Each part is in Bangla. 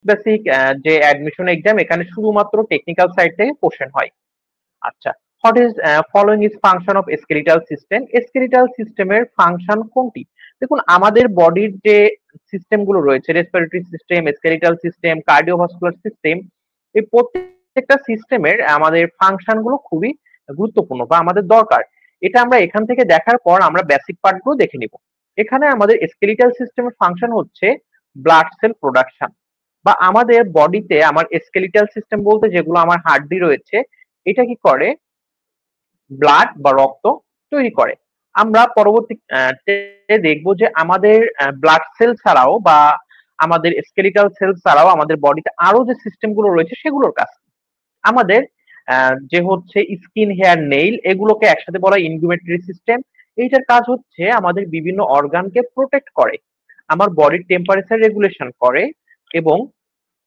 বেসিক যে অ্যাডমিশন এক্সাম, এখানে শুধুমাত্র টেকনিক্যাল সাইড থেকে কোশ্চেন হয়। আচ্ছা, what is following is function of skeletal system? Skeletal সিস্টেমের ফাংশন কোনটি? দেখুন, আমাদের বডির যে সিস্টেম গুলো রয়েছে, respiratory system, skeletal system, cardiovascular system, এই প্রত্যেকটা সিস্টেমের আমাদের ফাংশন গুলো খুবই গুরুত্বপূর্ণ বা আমাদের দরকার। এটা আমরা এখান থেকে দেখার পর আমরা বেসিক পার্ট গুলো দেখে নিব। এখানে আমাদের স্কেলিটাল সিস্টেমের ফাংশন হচ্ছে ব্লাড সেল প্রোডাকশন, বা আমাদের বডিতে আমার স্কেলিটাল সিস্টেম বলতে যেগুলো আমার হাড্ডি রয়েছে, এটা কি করে? ব্লাড বা রক্ত তৈরি করে। আমরা পরবর্তীতে দেখবো যে আমাদের ব্লাড সেল ছাড়াও বা আমাদের স্কেলিটাল সেল ছাড়াও আমাদের বডিতে আরো যে সিস্টেম গুলো রয়েছে সেগুলোর কাজ কি। আমাদের যে হচ্ছে স্কিন, হেয়ার, নেইল, এগুলোকে একসাথে বলা হয় ইনগুমেটরি সিস্টেম। এইটার কাজ হচ্ছে আমাদের বিভিন্ন অর্গানকে প্রোটেক্ট করে, আমার বডির টেম্পারেচার রেগুলেশন করে এবং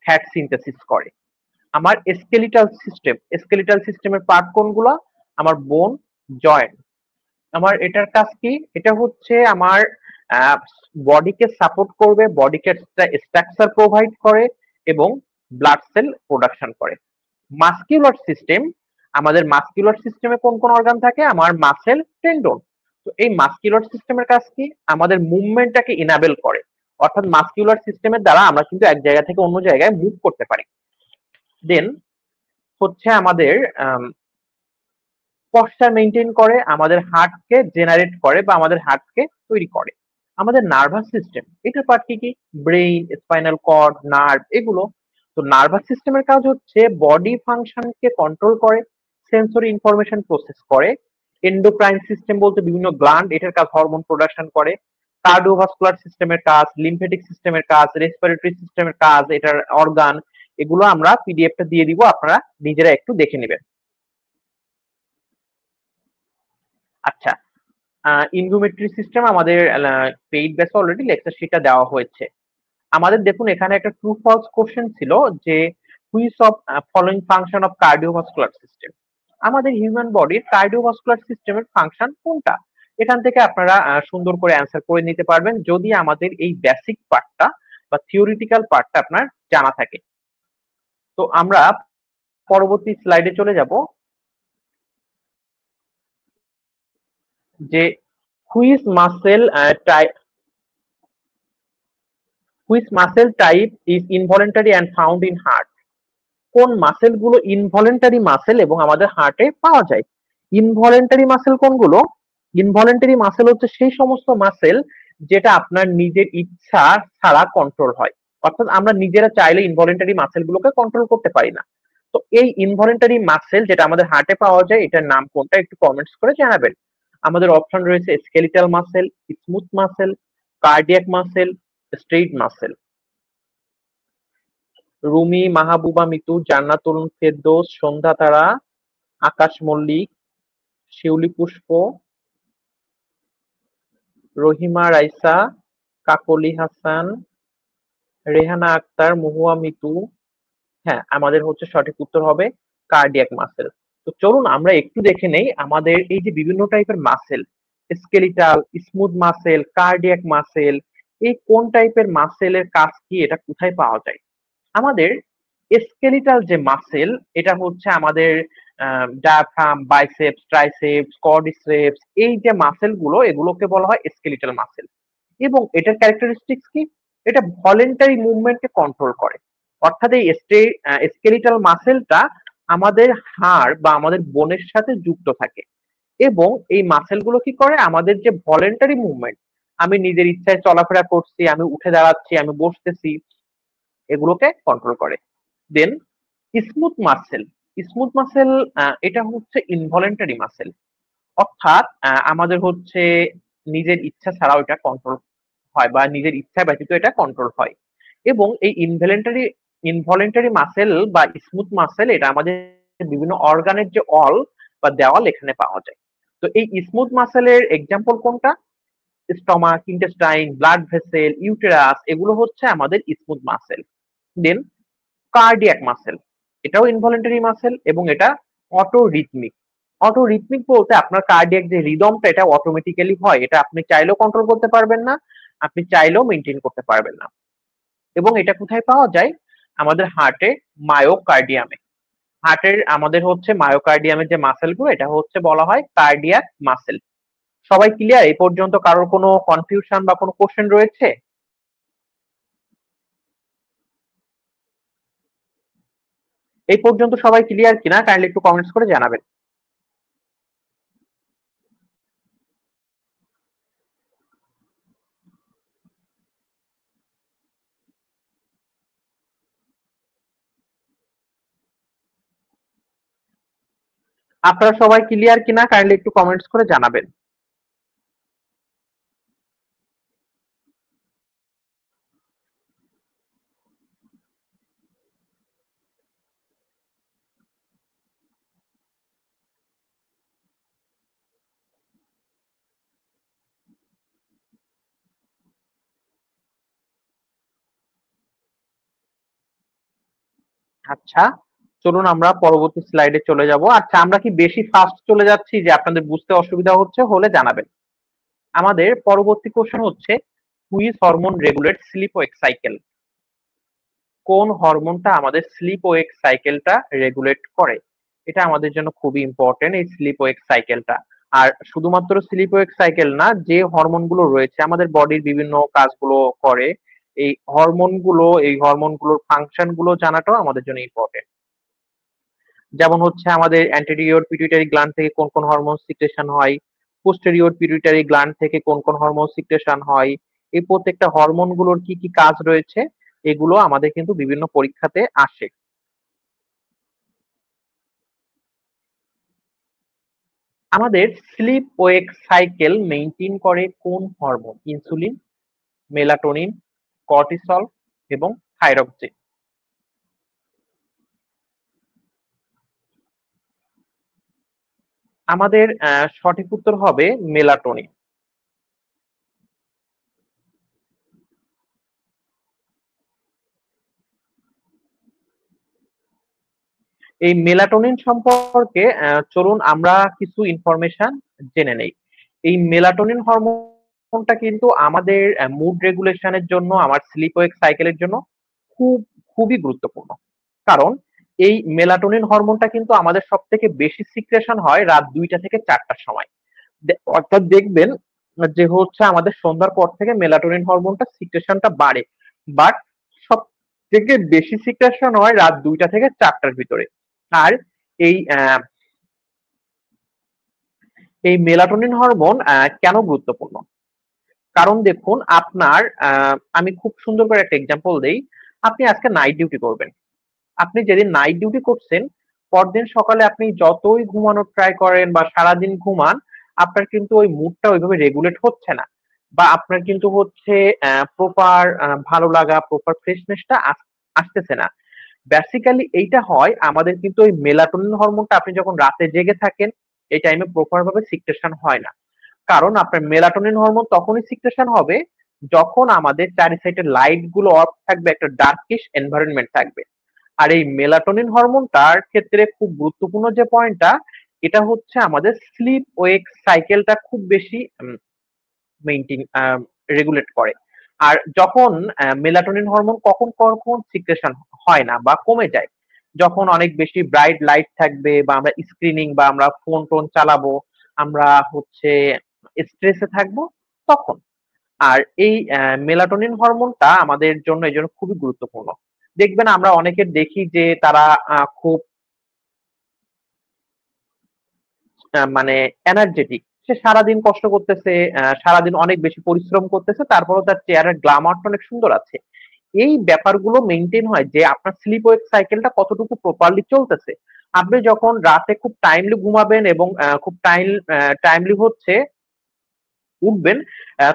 ফ্যাট সিনথেসিস করে। আমার স্কেলিটাল সিস্টেমের পার্ট কোনগুলো? আমার বোন, জয়েন্ট। আমার এটার কাজ কি? এটা হচ্ছে আমার বডিকে সাপোর্ট করবে, বডিকে স্ট্রাকচার প্রোভাইড করে এবং ব্লাড সেল প্রোডাকশন করে। মাসকিউলার সিস্টেম, আমাদের মাসকিউলার সিস্টেমে কোন কোন অর্গান থাকে? আমার মাসেল, টেন্ডন। তো এই মাসকিউলার সিস্টেমের কাজ কি? আমাদের মুভমেন্টটাকে ইনাবেল করে, অর্থাৎ মাসকিউলার সিস্টেমের দ্বারা আমরা কিন্তু এক জায়গা থেকে অন্য জায়গায় মুভ করতে পারি। দেন হচ্ছে আমাদের পশ্চার মেনটেন করে, আমাদের হার্টকে জেনারেট করে বা আমাদের হার্টকে তৈরি করে। আমাদের নার্ভাস সিস্টেম, এটার পার্ট কি কি? ব্রেইন, স্পাইনাল কর্ড, নার্ভ, এগুলো। তো নার্ভাস সিস্টেমের কাজ হচ্ছে বডি ফাংশনকে কন্ট্রোল করে, সেন্সরি ইনফরমেশন প্রসেস করে। এন্ডোক্রাইন সিস্টেম বলতে বিভিন্ন গ্ল্যান্ড, এটার কাজ হরমোন প্রোডাকশন করে। কার্ডিওভাস্কুলার সিস্টেমের কাজ, লিম্ফেটিক সিস্টেমের কাজ, রেসপিরেটরি সিস্টেমের কাজ, এটার অর্গান। এগুলো আমরা পিডিএফটা দিয়ে দিব, আপনারা নিজেরা একটু দেখে নেবেন। আচ্ছা, ইনগুমেটরি সিস্টেম আমাদের পেইড ব্যাচে অলরেডি লেকচার শিটটা দেওয়া হয়েছে। আমাদের দেখুন এখানে একটা ট্রু ফলস কোশ্চেন ছিল যে which of following function of cardiovascular system? আমাদের হিউম্যান বডির কার্ডিওভাস্কুলার সিস্টেমের ফাংশন কোনটা? এখান থেকে আপনারা সুন্দর করে অ্যান্সার করে নিতে পারবেন যদি আমাদের এই বেসিক পার্টটা বা থিওরিটিক্যাল পার্টটা আপনার জানা থাকে। তো আমরা পরবর্তী স্লাইডে চলে যাব যে which muscle which muscle type is involuntary and found in heart? কোন মাসেল গুলো ইনভলেন্টারি মাসেল এবং আমাদের হার্টে পাওয়া যায়? ইনভলেন্টারি মাসেল কোনগুলো? ইনভলেন্টারি মাসেল হচ্ছে সেই সমস্ত মাসেল যেটা আপনার নিজের ইচ্ছা ছাড়া কন্ট্রোল হয়, অর্থাৎ আমরা নিজেরা চাইলে ইনভলেন্টারি মাসেল গুলোকে কন্ট্রোল করতে পারি না। তো এই ইনভলেন্টারি মাসেল যেটা আমাদের হার্টে পাওয়া যায়, এটার নাম কোনটা একটু কমেন্টস করে জানাবেন। আমাদের অপশন রয়েছে skeletal muscle, smooth muscle, cardiac muscle, straight muscle. Rumi, Mahbuba Mitu, Jannatul Ferdous, Sandhya Tara, Akash Mallick, শিউলি পুষ্প, রহিমা রাইসা, কাকলি হাসান, রেহানা আক্তার, মহুয়া মিতু। হ্যাঁ, আমাদের হচ্ছে সঠিক উত্তর হবে কার্ডিয়াক মাসেল। তো চলুন আমরা একটু দেখে নেই আমাদের এই যে বিভিন্ন টাইপের muscle, skeletal, smooth muscle, cardiac muscle, এই কোন টাইপের মাসেলের কাজ কি, এটা কোথায় পাওয়া যায়। আমাদের স্কেলিটাল যে মাসেল, এটা হচ্ছে আমাদের ডায়াফ্রাম, বাইসেপস, ট্রাইসেপস, কোয়াড্রিসেপস, এই যে মাসেল গুলো, এগুলোকে বলা হয় স্কেলিটাল মাসেল। এবং এটার ক্যারেক্টারিস্টিক্স কি? এটা ভলেন্টারি মুভমেন্টকে কন্ট্রোল করে, অর্থাৎ এই স্কেলিটাল মাসেলটা আমাদের হাড় বা আমাদের বোনের সাথে যুক্ত থাকে এবং এই মাসেল গুলো কি করে? আমাদের যে ভলেন্টারি মুভমেন্ট, আমি নিজের ইচ্ছায় চলাফেরা করছি, আমি উঠে দাঁড়াচ্ছি, আমি বসতেছি, এগুলোকে কন্ট্রোল করে। দেন স্মুথ মাসেল, স্মুথ মাসেল এটা হচ্ছে ইনভলেন্টারি মাসেল, অর্থাৎ আমাদের হচ্ছে নিজের ইচ্ছা ছাড়াও এটা কন্ট্রোল হয় বা নিজের ইচ্ছা ব্যতীত এটা কন্ট্রোল হয়। এবং এই ইনভলেন্টারি মাসেল বা স্মুথ মাসেল, এটা আমাদের বিভিন্ন অর্গানের যে অল বা দেওয়াল, এখানে পাওয়া যায়। তো এই স্মুথ মাসেলের এক্সাম্পল কোনটা? Stomach, intestine, blood vessel, uterus, এগুলো হচ্ছে আমাদের স্মুথ মাসেল। দেন কার্ডিয়াক মাসেল, এটাও ইনভলেন্টারি মাসেল এবং এটা অটো রিথমিক। অটো রিথমিক বলতে আপনার কার্ডিয়াক যে রিদমটা, এটা অটোমেটিক্যালি হয়, এটা আপনি চাইলেও কন্ট্রোল করতে পারবেন না, আপনি চাইলেও মেনটেন করতে পারবেন না। এবং এটা কোথায় পাওয়া যায়? আমাদের হার্টে মায়োকার্ডিয়ামে। হার্টের আমাদের হচ্ছে মায়োকার্ডিয়ামের যে মাসেল গুলো, এটা হচ্ছে বলা হয় কার্ডিয়াক মাসেল। সবাই ক্লিয়ার? এই পর্যন্ত কারোর কোনো কনফিউশন বা কোনো কোশ্চেন রয়েছে? এই পর্যন্ত সবাই ক্লিয়ার কিনা কাইন্ডলি একটু কমেন্টস করে জানাবেন। আপনারা সবাই ক্লিয়ার কিনা কাইন্ডলি একটু কমেন্টস করে জানাবেন। আচ্ছা, চলুন আমরা পরবর্তী স্লাইডে চলে যাব। আচ্ছা, আমরা কি বেশি ফাস্ট চলে যাচ্ছি যে আপনাদের বুঝতে অসুবিধা হচ্ছে? হলে জানাবেন। আমাদের পরবর্তী কোশ্চেন হচ্ছে, which hormone regulate sleep wake cycle? কোন হরমোনটা আমাদের স্লিপ ওয়েক সাইকেলটা রেগুলেট করে? এটা আমাদের জন্য খুবই ইম্পর্টেন্ট, এই স্লিপ ওয়েক সাইকেলটা। আর শুধুমাত্র স্লিপ ওয়েক সাইকেল না, যে হরমোন গুলো রয়েছে আমাদের বডির বিভিন্ন কাজগুলো করে, এই হরমোনগুলোর ফাংশন গুলো জানাটাও আমাদের জন্য ইম্পর্টেন্ট। যেমন হচ্ছে আমাদের অ্যান্টেরিয়র পিটুইটারি গ্ল্যান্ড থেকে কোন কোন হরমোন সিক্রেশন হয়, পোস্টেরিয়র পিটুইটারি গ্ল্যান্ড থেকে কোন কোন হরমোন সিক্রেশন হয়, এই প্রত্যেকটা হরমোন গুলোর কি কি কাজ রয়েছে, এগুলো আমাদের কিন্তু বিভিন্ন পরীক্ষাতে আসে। আমাদের স্লিপ ওয়েক সাইকেল মেইনটেইন করে কোন হরমোন? ইনসুলিন, মেলাটোনিন, কর্টিসল এবং থাইরক্সিন। আমাদের সঠিক উত্তর হবে মেলাটোনিন। এই মেলাটোনিন সম্পর্কে চলুন আমরা কিছু ইনফরমেশন জেনে নেই। এই মেলাটোনিন হরমোনটা কিন্তু আমাদের মুড রেগুলেশনের জন্য, আমার স্লিপ ওয়েক সাইকেলের জন্য খুব খুবই গুরুত্বপূর্ণ। কারণ এই মেলাটোনিন হরমোনটা কিন্তু আমাদের সব থেকে বেশি সিক্রেশন হয় রাত 2টা থেকে 4টার সময়। অর্থাৎ দেখবেন যে হচ্ছে আমাদের সন্ধ্যার পর থেকে মেলাটোনিন হরমোনটা সিক্রেশনটা বাড়ে, বাট সব থেকে বেশি সিক্রেশন হয় রাত 2টা থেকে 4টার ভিতরে। আর এই এই মেলাটোনিন হরমোন কেন গুরুত্বপূর্ণ? কারণ দেখুন আপনার, আমি খুব সুন্দর করে একটা এক্সাম্পল দেই। আপনি আজকে নাইট ডিউটি করবেন। আপনি যেদিন নাইট ডিউটি করছেন, পরদিন সকালে আপনি যতই ঘুমানোর ট্রাই করেন বা সারাদিন ঘুমান, আপনার কিন্তু ওই মুডটা ওইভাবে রেগুলেট হচ্ছে না, বা আপনার কিন্তু হচ্ছে প্রপার ভালো লাগা, প্রপার ফ্রেশনেসটা আসতেছে না। বেসিক্যালি এইটা হয় আমাদের কিন্তু ওই মেলাটোনিন হরমোনটা, আপনি যখন রাতে জেগে থাকেন এই টাইমে প্রপার ভাবে সিক্রেশন হয় না। কারণ আপনার মেলাটোনিন হরমোন তখনই সিক্রেশন হবে যখন আমাদের চারি সাইডের লাইট গুলো অফ থাকবে, একটা ডার্কিশ এনভায়রনমেন্ট থাকবে। আর এই মেলাটোনিন হরমোনটার ক্ষেত্রে খুব গুরুত্বপূর্ণ যে পয়েন্টটা, এটা হচ্ছে আমাদের স্লিপ ওয়েক সাইকেলটা খুব বেশি মেইনটেইন রেগুলেট করে। আর যখন মেলাটোনিন হরমোন কখন কখন সিক্রেশন হয় না বা কমে যায়, যখন অনেক বেশি ব্রাইট লাইট থাকবে, বা আমরা স্ক্রিনিং বা আমরা ফোন টোন চালাবো, আমরা হচ্ছে স্ট্রেসে থাকবো, তখন। আর এই মেলাটোনিন হরমোনটা আমাদের জন্য এই জন্য খুবই গুরুত্বপূর্ণ। দেখবেন আমরা অনেকের দেখি যে তারা খুব মানে এনার্জেটিক, সে সারাদিন কষ্ট করতেছে, সারাদিন অনেক বেশি পরিশ্রম করতেছে, তারপরেও তার চেহারার গ্ল্যামারটা অনেক সুন্দর আছে। এই ব্যাপারগুলো মেইনটেইন হয় যে আপনার স্লিপ ওয়েক সাইকেলটা কতটুকু প্রপারলি চলতেছে। আপনি যখন রাতে খুব টাইমলি ঘুমাবেন এবং খুব টাইমলি হচ্ছে উঠবেন,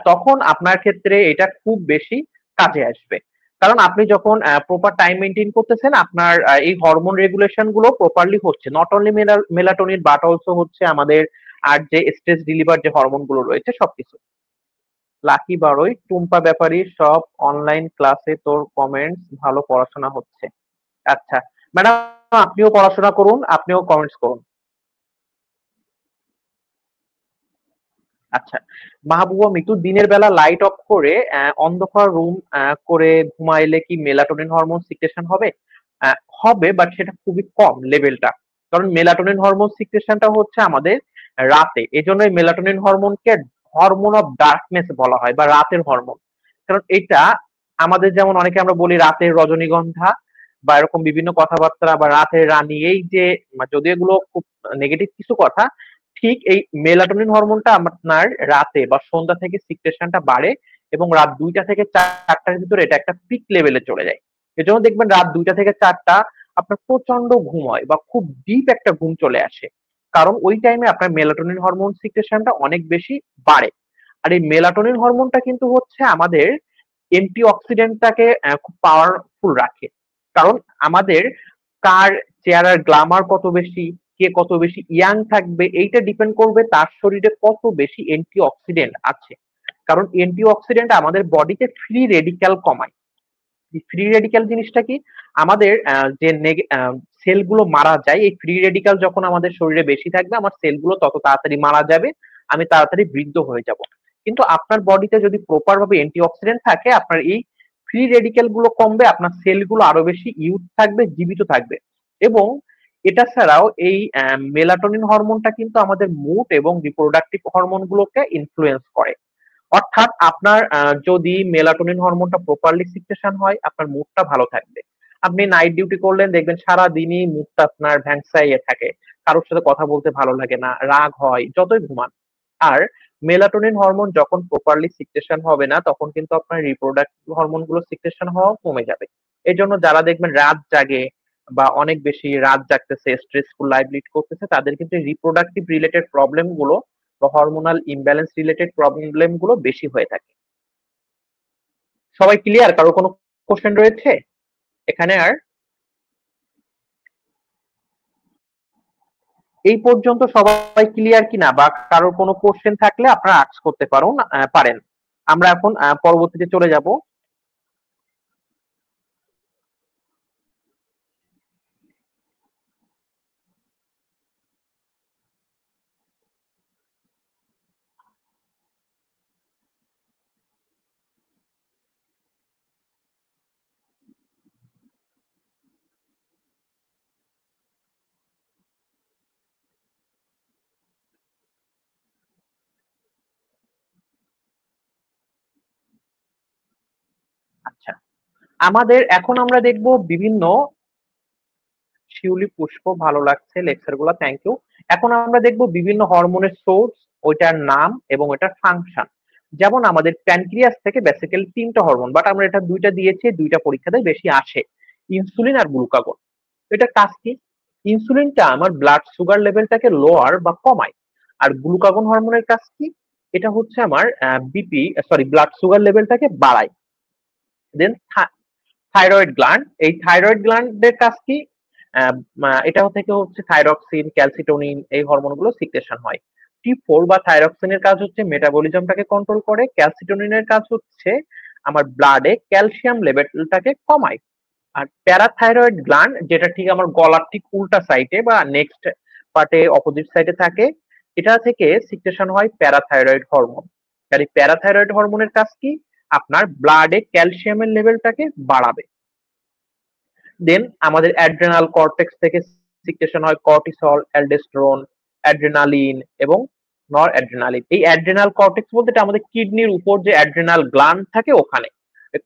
তখন আপনার ক্ষেত্রে এটা খুব বেশি কাজে আসবে। কারণ আপনি যখন প্রপার টাইম মেনটেন করতেছেন, আপনার এই হরমোন রেগুলেশন গুলো প্রপারলি হচ্ছে, not only melatonin but also হচ্ছে আমাদের আর যে স্ট্রেস রিলিভার যে হরমোন গুলো রয়েছে সবকিছু। লাকি বারোই, টুম্পা ব্যাপারী, সব অনলাইন ক্লাসে তোর কমেন্টস ভালো, পড়াশোনা হচ্ছে। আচ্ছা ম্যাডাম, আপনিও পড়াশোনা করুন, আপনিও কমেন্টস করুন। আচ্ছা, মাহবুবা মিতু, দিনের বেলা লাইট অফ করে অন্ধকার রুম করে ঘুমাইলে কি মেলাটোনিন হরমোন সিক্রেশন হবে? হবে, বাট সেটা খুবই কম লেভেলটা। কারণ মেলাটোনিন হরমোন সিক্রেশনটা হচ্ছে আমাদের রাতে, এজন্য মেলাটোনিন হরমোনকে হরমোন অফ ডার্কনেস বলা হয় বা রাতের হরমোন। কারণ এটা আমাদের যেমন অনেকে আমরা বলি রাতের রজনীগন্ধা বা এরকম বিভিন্ন কথাবার্তা বা রাতের রানী, এই যে যদিও এগুলো খুব নেগেটিভ কিছু কথা, ঠিক এই মেলাটোনিন হরমোনটা আপনার রাতে বা সন্ধ্যা থেকে সিক্রেশনটা বাড়ে এবং রাত 2টা থেকে 4টার ভিতরে এটা একটা পিক লেভেলে চলে যায়। এজন্য দেখবেন রাত 2টা থেকে 4টা আপনার প্রচন্ড ঘুম হয় বা খুব ডিপ একটা ঘুম চলে আসে। কারণ ওই টাইমে আপনার মেলাটোনিন হরমোন সিক্রেশনটা অনেক বেশি বাড়ে। আর এই মেলাটোনিন হরমোনটা কিন্তু হচ্ছে আমাদের অ্যান্টি অক্সিডেন্টটাকে খুব পাওয়ারফুল রাখে। কারণ আমাদের কার চেহারার গ্ল্যামার কত বেশি, কে কত বেশি ইয়াং থাকবে, এইটা ডিপেন্ড করবে তার শরীরে কত বেশি অ্যান্টি অক্সিডেন্ট আছে। কারণ অ্যান্টি অক্সিডেন্ট আমাদের বডিতে ফ্রি রেডিক্যাল কমায়। ফ্রি রেডিক্যাল জিনিসটা কি? আমাদের যে সেলগুলো মারা যায়, এই ফ্রি রেডিক্যাল যখন আমাদের শরীরে বেশি থাকবে আমার সেলগুলো তত তাড়াতাড়ি মারা যাবে, আমি তাড়াতাড়ি বৃদ্ধ হয়ে যাব। কিন্তু আপনার বডিতে যদি প্রপার ভাবে অ্যান্টি অক্সিডেন্ট থাকে, আপনার এই ফ্রি রেডিক্যাল গুলো কমবে, আপনার সেলগুলো আরো বেশি ইউথ থাকবে, জীবিত থাকবে। এবং এটা ছাড়াও এই মেলাটোনিন হরমোনটা কিন্তু আমাদের মুড এবং রিপ্রোডাক্টিভ হরমোন গুলোকে ইনফ্লুয়েন্স করে। অর্থাৎ আপনার যদি মেলাটোনিন হরমোনটা প্রপারলি সিক্রেশন হয়, আপনার মুডটা ভালো থাকবে। আপনি নাইট ডিউটি করলেন, দেখবেন সারা দিনই মুডটা আপনার ভ্যাংসাইয়ে থাকে, কারোর সাথে কথা বলতে ভালো লাগে না, রাগ হয় যতই ঘুমান। আর মেলাটোনিন হরমোন যখন প্রপারলি সিক্রেশন হবে না, তখন কিন্তু আপনার রিপ্রোডাক্টিভ হরমোন গুলো সিক্রেশন হওয়া কমে যাবে। এই জন্য যারা দেখবেন রাত জাগে বা অনেক বেশি রাত জাগতেছে, স্ট্রেসফুল লাইফ লিড করতেছে, তাদের কিন্তু রিপ্রোডাক্টিভ রিলেটেড প্রবলেম গুলো বা হরমোনাল ইমব্যালেন্স রিলেটেড প্রবলেম গুলো বেশি হয়ে থাকে। সবাই ক্লিয়ার? কারো কোনো কোশ্চেন রয়েছে এখানে? আর এই পর্যন্ত সবাই ক্লিয়ার কিনা, বা কারোর কোনো কোশ্চেন থাকলে আপনারা আস্ক করতে পারেন। আমরা এখন পরবর্তীতে চলে যাব। আচ্ছা, আমাদের এখন আমরা দেখব বিভিন্ন শিউলি পুষ্প, ভালো লাগছে লেকচার গুলো, থ্যাংক ইউ। এখন আমরা দেখব বিভিন্ন হরমোনের সোর্স, ওইটার নাম এবং ওইটার ফাংশন। যেমন আমাদের প্যানক্রিয়াস থেকে বেসিক্যালি 3টা হরমোন, বাট আমরা এটা 2টা দিয়েছি, 2টা পরীক্ষাতে বেশি আসে, ইনসুলিন আর গ্লুকাগন। এটা কাজ কি? ইনসুলিনটা আমার ব্লাড সুগার লেভেলটাকে লোয়ার বা কমায়। আর গ্লুকাগন হরমোনের কাজ কি? এটা হচ্ছে আমার ব্লাড সুগার লেভেলটাকে বাড়ায়। দেন থাইরয়েড গ্ল্যান্ড, এই থাইরয়েড গ্ল্যান্ডের কাজ কি? এটা থেকে হচ্ছে থাইরক্সিন, ক্যালসিটোনিন, এই হরমোনগুলো সিক্রেশন হয়। T4 বা থাইরক্সিনের কাজ হচ্ছে মেটাবলিজমটাকে কন্ট্রোল করে, ক্যালসিটোনিনের কাজ হচ্ছে আমার ব্লাডে ক্যালসিয়াম লেভেলটাকে কমায়। আর প্যারাথাইরয়েড গ্ল্যান্ড, যেটা ঠিক আমার গলার ঠিক উল্টা সাইডে বা নেক্সট পার্টে অপোজিট সাইডে থাকে, এটা থেকে সিক্রেশন হয় প্যারাথাইরয়েড হরমোন। আর এই প্যারাথাইরয়েড হরমোনের কাজ কি? আপনার ব্লাডে ক্যালসিয়ামের লেভেলটাকে বাড়াবে। দেন আমাদের অ্যাড্রেনাল কর্টেক্স থেকে সিক্রেশন হয় কর্টিসল, অ্যালডোস্টেরন, অ্যাড্রেনালিন এবং নর অ্যাড্রেনালিন। এই অ্যাড্রেনাল কর্টেক্স বলতে এটা আমাদের কিডনির উপর যে অ্যাড্রেনাল গ্ল্যান্ড থাকে ওখানে।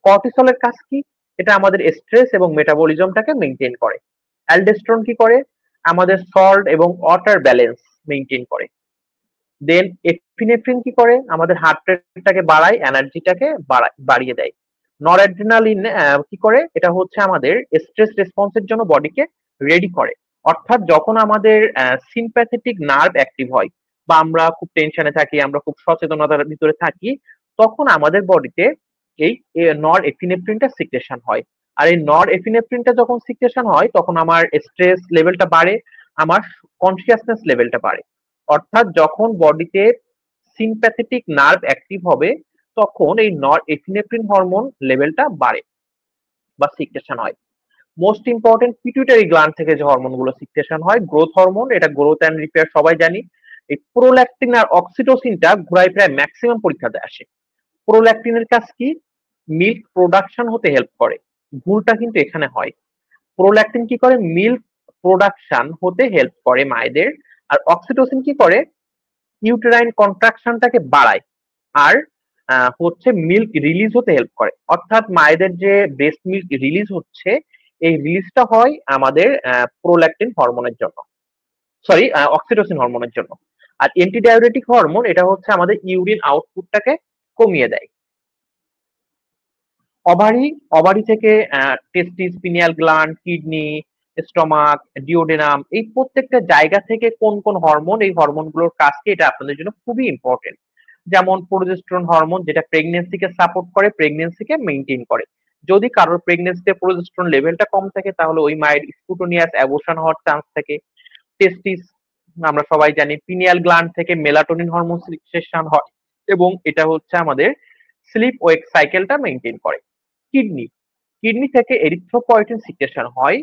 কর্টিসলের কাজ কি? এটা আমাদের স্ট্রেস এবং মেটাবলিজমটাকে মেনটেন করে। অ্যালডোস্টেরন কি করে? আমাদের সল্ট এবং ওয়াটার ব্যালেন্স মেনটেন করে। দেন এপিনেফ্রিন কি করে? আমাদের হার্ট রেটটাকে বাড়ায়, এনার্জিটাকে বাড়িয়ে দেয়। নরঅ্যাড্রিনালিন কি করে? এটা হচ্ছে আমাদের স্ট্রেস রেসপন্সের জন্য বডিকে রেডি করে। অর্থাৎ যখন আমাদের সিম্প্যাথেটিক নার্ভ অ্যাক্টিভ হয় বা আমরা খুব টেনশনে থাকি, আমরা খুব সচেতনতার ভিতরে থাকি, তখন আমাদের বডিতে এই নর এপিনেফ্রিনটা সিক্রেশন হয়। আর এই নর এপিনেফ্রিনটা যখন সিক্রেশন হয়, তখন আমার স্ট্রেস লেভেলটা বাড়ে, আমার কনসিয়াসনেস লেভেলটা বাড়ে। অর্থাৎ যখন বডিতে সিম্প্যাথেটিক নার্ভ অ্যাক্টিভ হবে, তখন এই নর এপিনেফ্রিন হরমোন লেভেলটা বাড়ে বা সিক্রেশন হয়। মোস্ট ইম্পর্টেন্ট, পিটুইটারি গ্ল্যান্ড থেকে যে হরমোন গুলো সিক্রেশন হয়, গ্রোথ হরমোন, এটা গ্রোথ অ্যান্ড রিপেয়ার সবাই জানি। এই প্রোল্যাকটিন আর অক্সিটোসিনটা ঘোড়ায় প্রায় ম্যাক্সিমাম পরীক্ষাতে আসে। প্রোল্যাকটিনের কাজ কি? মিল্ক প্রোডাকশন হতে হেল্প করে। ভুলটা কিন্তু এখানে হয়। প্রোল্যাকটিন কি করে? মিল্ক প্রোডাকশন হতে হেল্প করে মায়েদের। আর অক্সিটোসিন কি করে? ইউটেরাইন কন্ট্রাকশনটাকে বাড়ায়। আর হচ্ছে মিল্ক রিলিজ হতে হেল্প করে। অর্থাৎ মায়েদের যে ব্রেস্ট মিল্ক রিলিজ হচ্ছে, এই রিলিজটা হয় আমাদের প্রোল্যাকটিন হরমোনের জন্য, সরি অক্সিটোসিন হরমোনের জন্য। আর অ্যান্টিডায়োরেটিক হরমোন এটা হচ্ছে আমাদের ইউরিন আউটপুটটাকে কমিয়ে দেয়। ওভারি, ওভারি থেকে testis, pineal gland, kidney, stomach, duodenum, এই প্রত্যেকটা জায়গা থেকে কোন কোন হরমোন, এই হরমোনগুলোর কাজ কি এটা আপনাদের জন্য খুবই ইম্পর্টেন্ট। যেমন প্রোজেস্টেরন হরমোন যেটা প্রেগন্যান্সিকে সাপোর্ট করে, প্রেগন্যান্সিকে মেইনটেইন করে। যদি কারোর প্রেগন্যান্সিতে প্রোজেস্টেরন লেভেলটা কম থাকে তাহলে ওই মায়ের স্পুটোনিয়াস অ্যাবর্শন হওয়ার চান্স থাকে। টেস্টিস আমরা সবাই জানি, পিনিয়াল গ্ল্যান্ড থেকে মেলাটোনিন হরমোন সিক্রেশন হয় এবং এটা হচ্ছে আমাদের স্লিপ ওয়েক সাইকেলটা মেইনটেইন করে। কিডনি, কিডনি থেকে এরিথ্রোপয়েটিন সিক্রেশন হয়।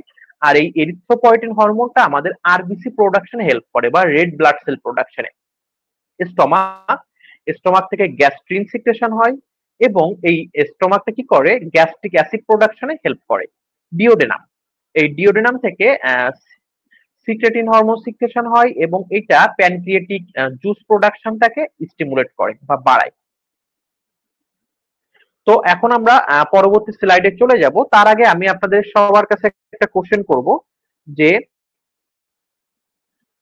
আর এই এরিথ্রোপয়েটিন হরমোনটা আমাদের আরবিসি প্রোডাকশনে হেল্প করে বা রেড ব্লাড সেল প্রোডাকশনে। স্টমাক, স্টমাক থেকে গ্যাস্ট্রিন সিক্রেশন হয় এবং এই স্টমাকটা কি করে? গ্যাস্ট্রিক অ্যাসিড প্রোডাকশনে হেল্প করে। ডিওডেনাম, এই ডিওডেনাম থেকে সিক্রেটিন হরমোন সিক্রেশন হয় এবং এটা প্যানক্রিয়েটিক জুস প্রোডাকশনটাকে স্টিমুলেট করে বা বাড়ায়। তো এখন আমরা পরবর্তী স্লাইডে চলে যাব। তার আগে আমি আপনাদের সবার কাছে একটা কোশ্চেন করব যে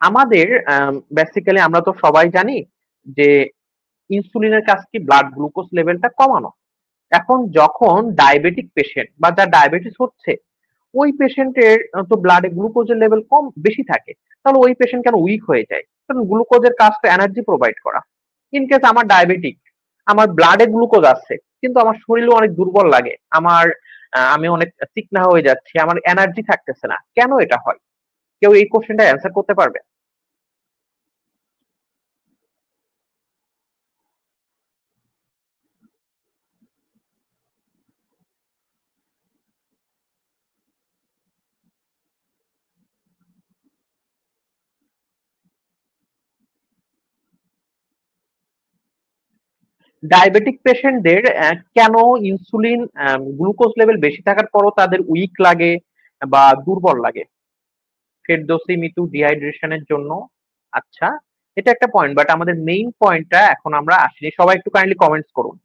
আমাদের বেসিক্যালি আমরা তো সবাই জানি যে ইনসুলিনের কাজ কি? ব্লাড গ্লুকোজ লেভেলটা কমানো। এখন যখন ডায়াবেটিক পেশেন্ট বা যার ডায়াবেটিস হচ্ছে, ওই পেশেন্টের তো ব্লাডে গ্লুকোজের লেভেল কম বেশি থাকে, তাহলে ওই পেশেন্ট কেন উইক হয়ে যায়? কারণ গ্লুকোজের কাজ তো এনার্জি প্রোভাইড করা। ইন কেস আমার ডায়াবেটিক, আমার ব্লাডে গ্লুকোজ আছে কিন্তু আমার শরীরে অনেক দুর্বল লাগে, আমার আমি অনেক চিকনা হয়ে যাচ্ছি, আমার এনার্জি থাকতেছে না, কেন এটা হয়? কেউ এই কোশ্চেনটা অ্যান্সার করতে পারবে? ডায়াবেটিক পেশেন্টদের কেন ইনসুলিন গ্লুকোজ লেভেল বেশি থাকার পরও তাদের উইক লাগে বা দুর্বল লাগে? ফেরদৌসী মিতু, ডিহাইড্রেশনের জন্য। আচ্ছা, এটা একটা পয়েন্ট, বাট আমাদের মেইন পয়েন্টটা এখন আমরা আসিনি। সবাই একটু কাইন্ডলি কমেন্টস করুন।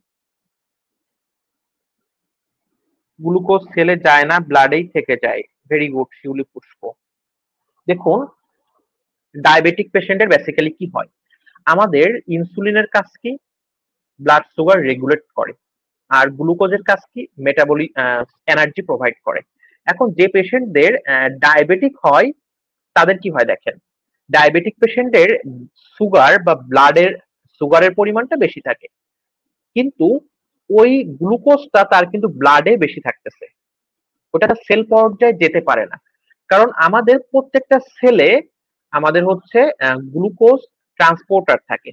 গ্লুকোজ সেলে যায় না, ব্লাডেই থেকে যায়। ভেরি গুড শিউলি পুষ্প। দেখুন, ডায়াবেটিক পেশেন্টের বেসিক্যালি কি হয়? আমাদের ইনসুলিনের কাজ কি? ব্লাড সুগার রেগুলেট করে। আর গ্লুকোজের কাজ কি? মেটাবলিক এনার্জি প্রোভাইড করে। এখন যে পেশেন্টদের ডায়াবেটিক হয় তাদের কি হয় দেখেন, ডায়াবেটিক পেশেন্টের সুগার বা ব্লাডের সুগারের পরিমাণটা বেশি থাকে, কিন্তু ওই গ্লুকোজটা তার কিন্তু ব্লাডে বেশি থাকতেছে, ওটা সেল পর্যায়ে যেতে পারে না। কারণ আমাদের প্রত্যেকটা সেলে আমাদের হচ্ছে গ্লুকোজ ট্রান্সপোর্টার থাকে।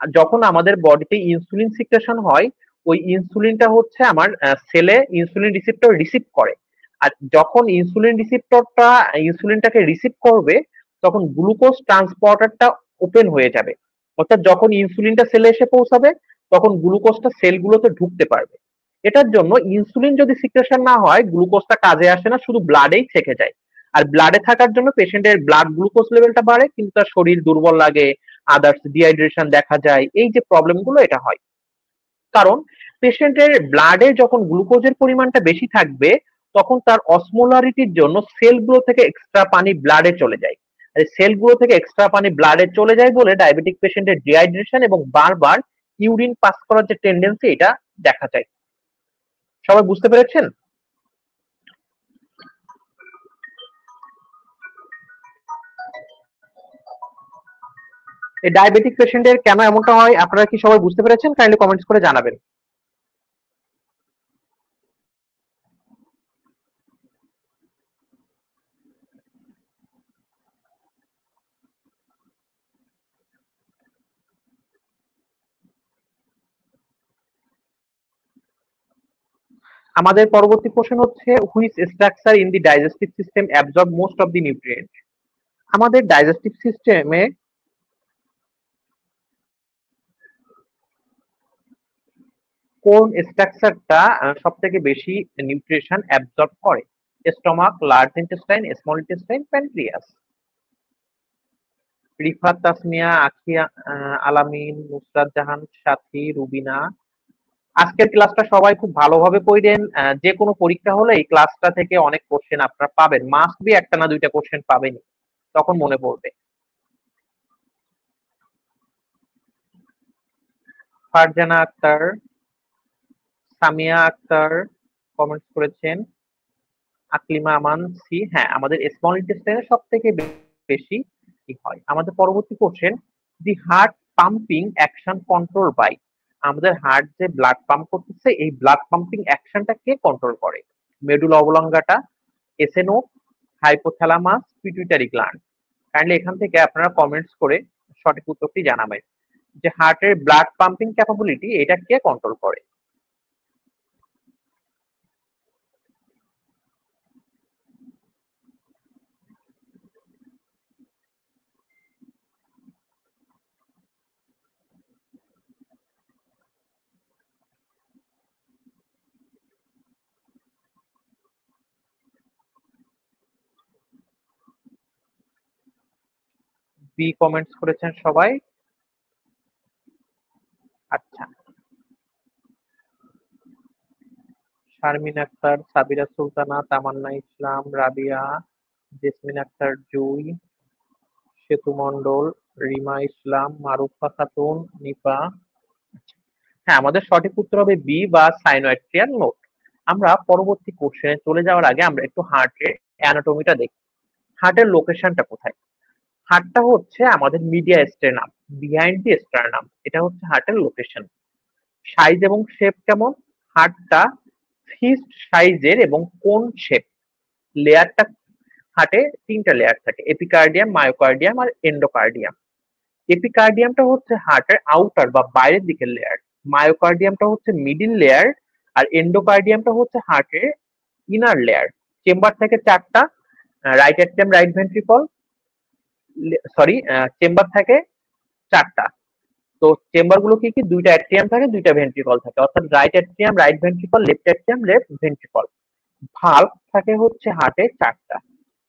আর যখন আমাদের বডিতে ইনসুলিন সিক্রেশন হয়, ওই ইনসুলিনটা হচ্ছে আমার সেলে ইনসুলিন রিসেপ্টর রিসিভ করে। আর যখন ইনসুলিন রিসেপ্টরটা ইনসুলিনটাকে রিসিভ করবে, তখন গ্লুকোজ ট্রান্সপোর্টারটা ওপেন হয়ে যাবে। অর্থাৎ যখন ইনসুলিনটা সেলে এসে পৌঁছাবে, তখন গ্লুকোজটা সেলগুলোতে ঢুকতে পারবে। এটার জন্য ইনসুলিন যদি সিক্রেশন না হয়, গ্লুকোজটা কাজে আসে না, শুধু ব্লাডেই থেকে যায়। আর ব্লাডে থাকার জন্য পেশেন্টের ব্লাড গ্লুকোজ লেভেলটা বাড়ে কিন্তু তার শরীর দুর্বল লাগে, আদার্স ডিহাইড্রেশন দেখা যায়, এই যে প্রবলেমগুলো এটা হয়। কারণ পেশেন্টের ব্লাডে যখন গ্লুকোজের পরিমাণটা বেশি থাকবে, তখন তার অসমোলারিটির জন্য সেলগুলো থেকে এক্সট্রা পানি ব্লাডে চলে যায়। আর সেলগুলো থেকে এক্সট্রা পানি ব্লাডে চলে যায় বলে ডায়াবেটিক পেশেন্টের ডিহাইড্রেশন এবং বারবার ইউরিন পাস করার যে টেন্ডেন্সি এটা দেখা যায়। সবাই বুঝতে পেরেছেন? এই ডায়াবেটিক পেশেন্টের কেন এমনটা হয় আপনারা কি সবাই বুঝতে পেরেছেন? কাইন্ডলি কমেন্টস করে জানাবেন। আমাদের পরবর্তী কোশ্চেন হচ্ছে, which structure in the digestive system absorb most of the nutrient? আমাদের ডাইজেস্টিভ সিস্টেমে কোন স্ট্রাকচারটা সব থেকে বেশি নিউট্রিশন অ্যাবজর্ব করে? Stomach, large intestine, small intestine, pancreas. Rifat Tasmia, Akhiya, Alamin, Nusrat জাহান, সাথী, রুবিনা। আজকের ক্লাসটা সবাই খুব ভালোভাবে কইরেন। যে কোনো পরীক্ষা হলে এই ক্লাসটা থেকে অনেক কোশ্চেন আপনারা পাবেন, মাস্ট বি একটা না দুইটা কোশ্চেন পাবেনই, তখন মনে পড়বে। ফারজানা আক্তার, সামিয়া আক্তার কমেন্টস করেছেন। আকলিমা আমান সি, হ্যাঁ আমাদের স্মল ইন্টেস্টাইনে সব থেকে বেশি কি হয়। আমাদের পরবর্তী question, the heart pumping action control by. আমাদের হার্ট যে ব্লাড পাম্প করতেছে এই ব্লাড পাম্পিং অ্যাকশনটা কে কন্ট্রোল করে? Medulla oblongata, SNO, hypothalamus, pituitary gland. Kindly এখান থেকে আপনারা কমেন্টস করে সঠিক উত্তরটি জানাবেন যে হার্টের ব্লাড পাম্পিং ক্যাপাবিলিটি এটা কে কন্ট্রোল করে। বি কমেন্টস করেছেন সবাই। আচ্ছা, শারমিন আক্তার, সাবিরা সুলতানা, তামান্না ইসলাম, রাবিয়া, জেসমিন আক্তার জুই, সেতু মণ্ডল, রিমা ইসলাম, মারুফা খাতুন, নিপা। হ্যাঁ আমাদের সঠিক উত্তর হবে বি বা সাইনোয়াট্রিয়াল নোড। আমরা পরবর্তী কোশ্চেনে চলে যাওয়ার আগে আমরা একটু হার্টের অ্যানাটমিটা দেখি। হার্টের লোকেশনটা কোথায়? হার্টটা হচ্ছে আমাদের মিডিয়া স্টেনাম, বিহাইন্ড দি স্টারনাম, এটা হচ্ছে হার্টের লোকেশন। সাইজ এবং শেপ কেমন? হার্টটা ফিস্ট সাইজের এবং কোন শেপ। লেয়ারটা, হার্টে তিনটা লেয়ার থাকে, এপিকার্ডিয়াম, মায়োকার্ডিয়াম আর এন্ডোকার্ডিয়াম। এপিকার্ডিয়ামটা হচ্ছে হার্টের আউটার বা বাইরের দিকের লেয়ার, মায়োকার্ডিয়ামটা হচ্ছে মিডিল লেয়ার, আর এন্ডোকার্ডিয়ামটা হচ্ছে হার্টের ইনার লেয়ার। চেম্বার থেকে চারটা, right atrium, right ventricle, sorry, chamber থাকে চারটা। তো চেম্বার গুলো কি কি? দুইটা অ্যাট্রিয়াম থাকে, দুইটা ভেন্ট্রিকল থাকে, অর্থাৎ right atrium, right ventricle, left atrium, left ventricle. Valve থাকে হচ্ছে হার্টে চারটা,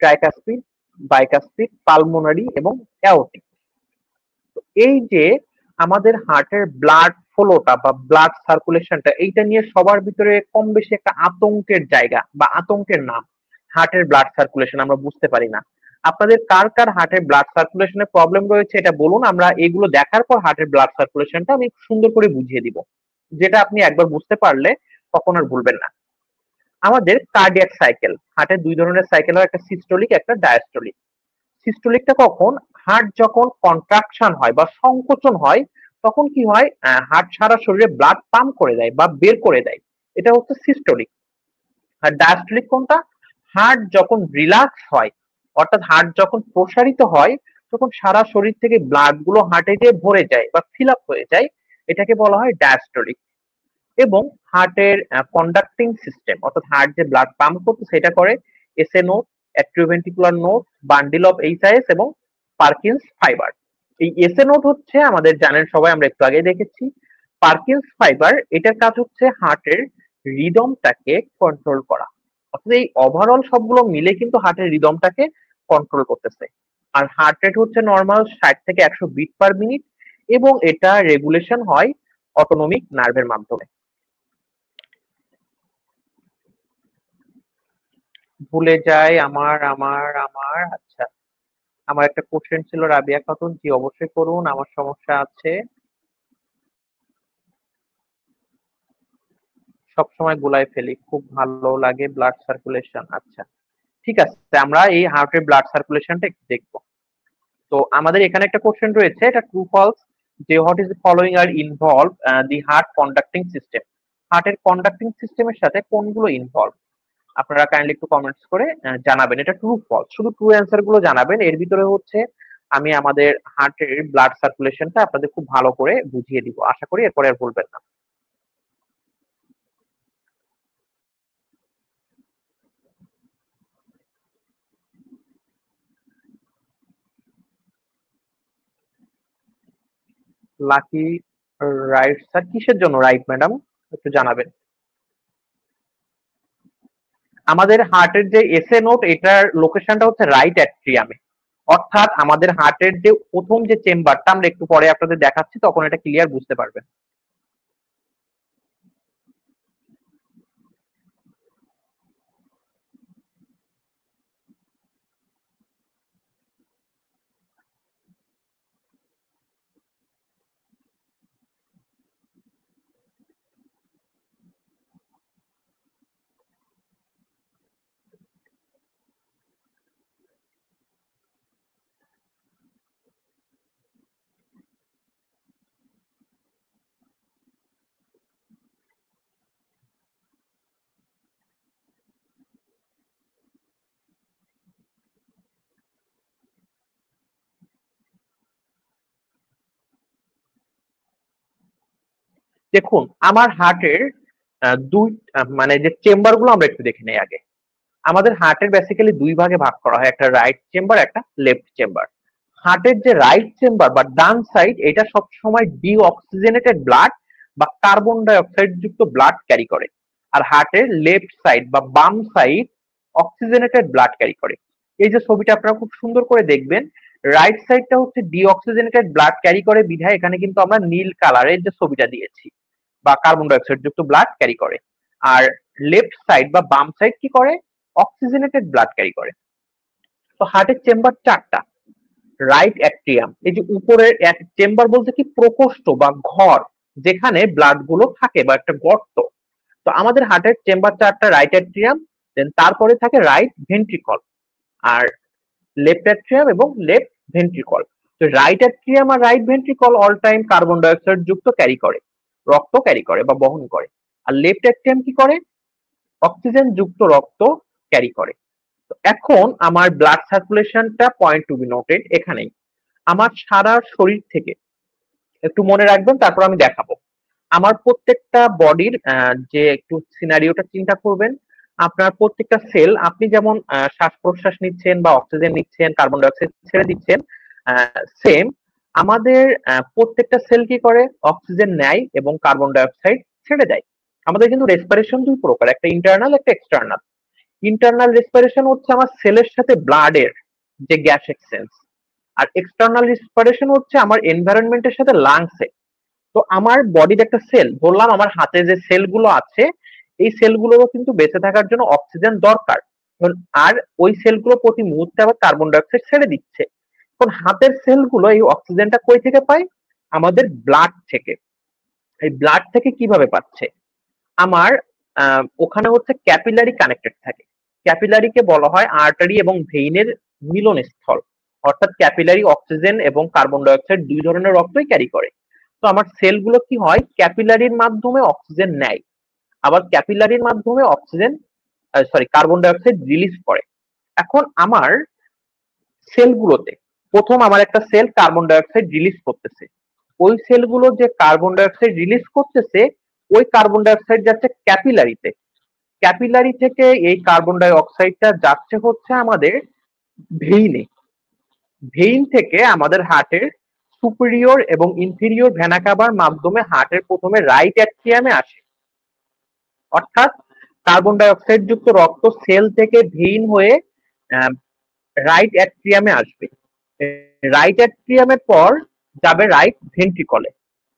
ট্রাইকাসপিড, বাইকাসপিড, পালমোনারি এবং অ্যাওর্টিক। এই যে আমাদের হার্টের ব্লাড ফ্লোটা বা ব্লাড সার্কুলেশনটা, এইটা নিয়ে সবার ভিতরে কম বেশি একটা আতঙ্কের জায়গা বা আতঙ্কের নাম হার্টের ব্লাড সার্কুলেশন। আমরা বুঝতে পারি না। আপনাদের কার কার হার্টের ব্লাড সার্কুলেশনের প্রবলেম রয়েছে এটা বলুন, আমরা এগুলো দেখার পর হার্টের ব্লাড সার্কুলেশনটা আমি সুন্দর করে বুঝিয়ে দিব, যেটা আপনি একবার বুঝতে পারলে তখন আর ভুলবেন না। আমাদের কার্ডিয়াক সাইকেল, হার্টের দুই ধরনের সাইকেল হয়, একটা সিস্টোলিক, একটা ডায়াস্টোলিক। সিস্টোলিকটা কখন? হার্ট যখন কন্ট্রাকশন হয় বা সংকোচন হয় তখন কি হয়, হার্ট সারা শরীরে ব্লাড পাম্প করে দেয় বা বের করে দেয়, এটা হচ্ছে সিস্টোলিক। আর ডায়াস্টোলিক কোনটা? হার্ট যখন রিল্যাক্স হয়, অর্থাৎ হার্ট যখন প্রসারিত হয় তখন সারা শরীর থেকে ব্লাড গুলো হার্টে গিয়ে ভরে যায় বা ফিল আপ হয়ে যায়, এটাকে বলা হয় ডায়াস্টোলিক। এবং হার্টের কন্ডাক্টিং সিস্টেম, অর্থাৎ হার্ট যে ব্লাড পাম্প করতে সেটা করে SA node, atrioventricular node, bundle of HIS এবং পার্কিন্স ফাইবার। এই এসএ নোড হচ্ছে আমাদের জানেন সবাই, আমরা একটু আগে দেখেছি। পার্কিন্স ফাইবার এটার কাজ হচ্ছে হার্টের রিদমটাকে কন্ট্রোল করা, অর্থাৎ এই ওভারঅল সবগুলো মিলে কিন্তু হার্টের রিদমটাকে কন্ট্রোল করতেছে। আর হার্ট রেট হচ্ছে নর্মাল 60 থেকে 100 বিট পার মিনিট, এবং এটা রেগুলেশন হয় অটোনমিক নার্ভের মাধ্যমে। ভুলে যায় আমার আচ্ছা, আমার একটা কোশ্চেন ছিল রাবিয়া খাতুন, জি অবশ্যই করুন, আমার সমস্যা আছে, সব সময় গুলাই ফেলি, খুব ভালো লাগে ব্লাড সার্কুলেশন। আচ্ছা ঠিক আছে, আমরা এই হার্টের ব্লাড সার্কুলেশনটা একটু দেখবো। তো আমাদের এখানে একটা কোশ্চেন রয়েছে, এটা ট্রু ফলস, যে what is the following are involve the heart conducting system. হার্টের কন্ডাক্টিং সিস্টেমের সাথে কোনগুলো ইনভলভ? আপনারা কাইন্ডলি একটু কমেন্টস করে জানাবেন এটা ট্রু ফলস, শুধু ট্রু অ্যান্সার গুলো জানাবেন। এর ভিতরে হচ্ছে আমি আমাদের হার্টের ব্লাড সার্কুলেশনটা আপনাদের খুব ভালো করে বুঝিয়ে দিব, আশা করি এরপরে আর ভুলবেন না। লাকি রাইট স্যার, কিসের জন্য রাইট ম্যাডাম? একটু জানাবেন। আমাদের হার্টের যে এসএ নোট, এটার লোকেশনটা হচ্ছে রাইট অ্যাট্রিয়ামে। অর্থাৎ আমাদের হার্টের যে প্রথম যে চেম্বারটা, আমরা একটু পরে আপনাদের দেখাচ্ছি, তখন এটা ক্লিয়ার বুঝতে পারবেন। দেখুন, আমার হার্টের দুই মানে যে চেম্বার গুলো আমরা একটু দেখে নেই আগে। আমাদের হার্টের বেসিক্যালি দুই ভাগে ভাগ করা হয়, একটা রাইট চেম্বার, একটা লেফট চেম্বার। হার্টের যে রাইট চেম্বার বা ডান সাইড, এটা সবসময় ডিঅক্সিজেনেটেড ব্লাড বা কার্বন ডাই অক্সাইড যুক্ত ব্লাড ক্যারি করে। আর হার্টের লেফট সাইড বা বাম সাইড অক্সিজেনেটেড ব্লাড ক্যারি করে। এই যে ছবিটা আপনারা খুব সুন্দর করে দেখবেন, রাইট সাইডটা হচ্ছে ডিঅক্সিজেনেটেড ব্লাড ক্যারি করে বিধায় এখানে কিন্তু আমরা নীল কালারের যে ছবিটা দিয়েছি, বা কার্বন ডাই অক্সাইড যুক্ত ব্লাড ক্যারি করে। আর লেফট সাইড বা বাম সাইড কি করে? অক্সিজেনেটেড ব্লাড ক্যারি করে। তো হার্টের চেম্বার চারটা। রাইট অ্যাট্রিয়াম, এই যে উপরের চেম্বার বলতে কি প্রকোষ্ঠ বা ঘর, যেখানে ব্লাড গুলো থাকে বা একটা গর্ত। তো আমাদের হার্টের চেম্বার চারটা, রাইট অ্যাট্রিয়াম, দেন তারপরে থাকে রাইট ভেন্ট্রিকল, আর লেফট অ্যাট্রিয়াম এবং লেফট ভেন্ট্রিকল। তো রাইট অ্যাট্রিয়াম আর right ventricle all time carbon ডাই অক্সাইড যুক্ত ক্যারি করে, রক্ত ক্যারি করে বা বহন করে। আর লেফট অ্যাট্রিয়াম কি করে? অক্সিজেন যুক্ত রক্ত ক্যারি করে। তো এখন আমার ব্লাড সার্কুলেশনটা পয়েন্ট টু বি নোটেড এখানেই। আমার সারা শরীর থেকে, একটু মনে রাখবেন, তারপর আমি দেখাবো। আমার প্রত্যেকটা বডির যে একটু সিনারিওটা চিন্তা করবেন, আপনার প্রত্যেকটা সেল, আপনি যেমন শ্বাস প্রশ্বাস নিচ্ছেন বা অক্সিজেন নিচ্ছেন, কার্বন ডাই অক্সাইড ছেড়ে দিচ্ছেন, সেম আমাদের প্রত্যেকটা সেল কি করে? অক্সিজেন নেয় এবং কার্বন ডাই অক্সাইড ছেড়ে দেয়। আমাদের কিন্তু রেসপিরেশন দুই প্রকার, একটা ইন্টারনাল, একটা এক্সটার্নাল। ইন্টারনাল রেসপিরেশন হচ্ছে আমার সেলের সাথে ব্লাডের যে গ্যাস এক্সচেঞ্জ, আর এক্সটার্নাল রেসপিরেশন হচ্ছে আমার এনভায়রনমেন্টের সাথে লাংসে। তো আমার বডির একটা সেল, বললাম আমার হাতে যে সেলগুলো আছে, এই সেলগুলোরও কিন্তু বেঁচে থাকার জন্য অক্সিজেন দরকার। আর ওই সেলগুলো প্রতি মুহূর্তে আবার কার্বন ডাই অক্সাইড ছেড়ে দিচ্ছে। এখন হাতের সেলগুলো এই অক্সিজেনটা কই থেকে পায়? আমাদের ব্লাড থেকে। এই ব্লাড থেকে কিভাবে পাচ্ছে? আমার ওখানে হচ্ছে ক্যাপিলারি কানেক্টেড থাকে। ক্যাপিলারিকে বলা হয় আর্টারি এবং ভেইনের মিলনস্থল। অর্থাৎ ক্যাপিলারি অক্সিজেন এবং কার্বন ডাই অক্সাইড দুই ধরনের রক্তই ক্যারি করে। তো আমার সেলগুলো কি হয়? ক্যাপিলারির মাধ্যমে অক্সিজেন নেয়, আবার ক্যাপিলারির মাধ্যমে অক্সিজেন, কার্বন ডাই অক্সাইড রিলিজ করে। এখন আমার সেলগুলোতে প্রথম আমার একটা সেল কার্বন ডাই অক্সাইড রিলিজ করতেছে। ওই সেলগুলো যে কার্বন ডাই অক্সাইড রিলিজ করতেছে, ওই কার্বন ডাই অক্সাইড যাচ্ছে ক্যাপিলারিতে। ক্যাপিলারি থেকে এই কার্বন ডাই অক্সাইডটা যাচ্ছে হচ্ছে আমাদের ভেইনে। ভেইন থেকে আমাদের হার্টের সুপিরিয়র এবং ইনফিরিয়র ভেনা কাভার মাধ্যমে হার্টের প্রথমে রাইট অ্যাট্রিয়ামে আসে। অর্থাৎ কার্বন ডাই অক্সাইড যুক্ত রক্ত সেল থেকে ভেইন হয়ে রাইট অ্যাট্রিয়ামে আসবে। রাইট অ্যাট্রিয়ামের পর যাবে রাইট ভেন্ট্রিকলে।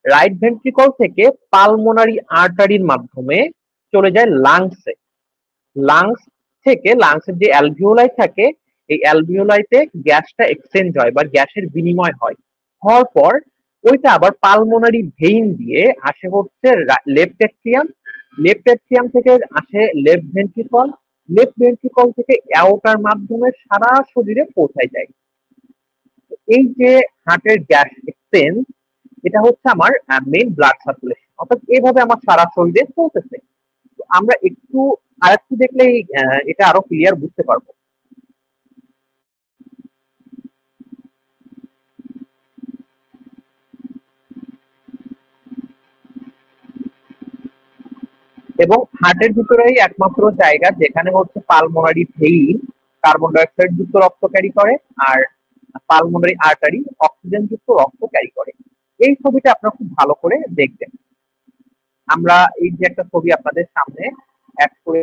রাইট ভেন্ট্রিকল থেকে পালমোনারি আর্টারির মাধ্যমে চলে যায় লাংসে। লাংস থেকে, লাংসের যে অ্যালভিওলাই থাকে, এই অ্যালভিওলাইতে গ্যাসটা এক্সচেঞ্জ হয় বা গ্যাসের বিনিময় হয়। হওয়ার পর ওইটা আবার পালমোনারি ভেইন দিয়ে আসে হচ্ছে লেফট অ্যাট্রিয়াম। লেফট অ্যাট্রিয়াম থেকে আসে লেফট ভেন্ট্রিকল। লেফট ভেন্ট্রিকল থেকে অ্যাওর্টার মাধ্যমে সারা শরীরে পৌঁছায় যায়। এই যে হার্টের গ্যাস এক্সচেঞ্জ, এটা হচ্ছে আমার মেইন ব্লাড সার্কুলেশন। অর্থাৎ এইভাবে আমার সারা শরীরে চলতেছে। তো আমরা একটু আরেকটু দেখলেই এটা আরো ক্লিয়ার বুঝতে পারবো। এবং হার্টের ভিতরেই একমাত্র জায়গা যেখানে হচ্ছে পালমোনারি ভেইন কার্বন ডাই অক্সাইড যুক্ত রক্ত ক্যারি করে, আর পালমোনারি আর্টারি অক্সিজেন যুক্ত রক্ত ক্যারি করে। এই ছবিটা আপনারা খুব ভালো করে দেখবেন। আমরা এই যে একটা ছবি আপনাদের সামনে অ্যাড করে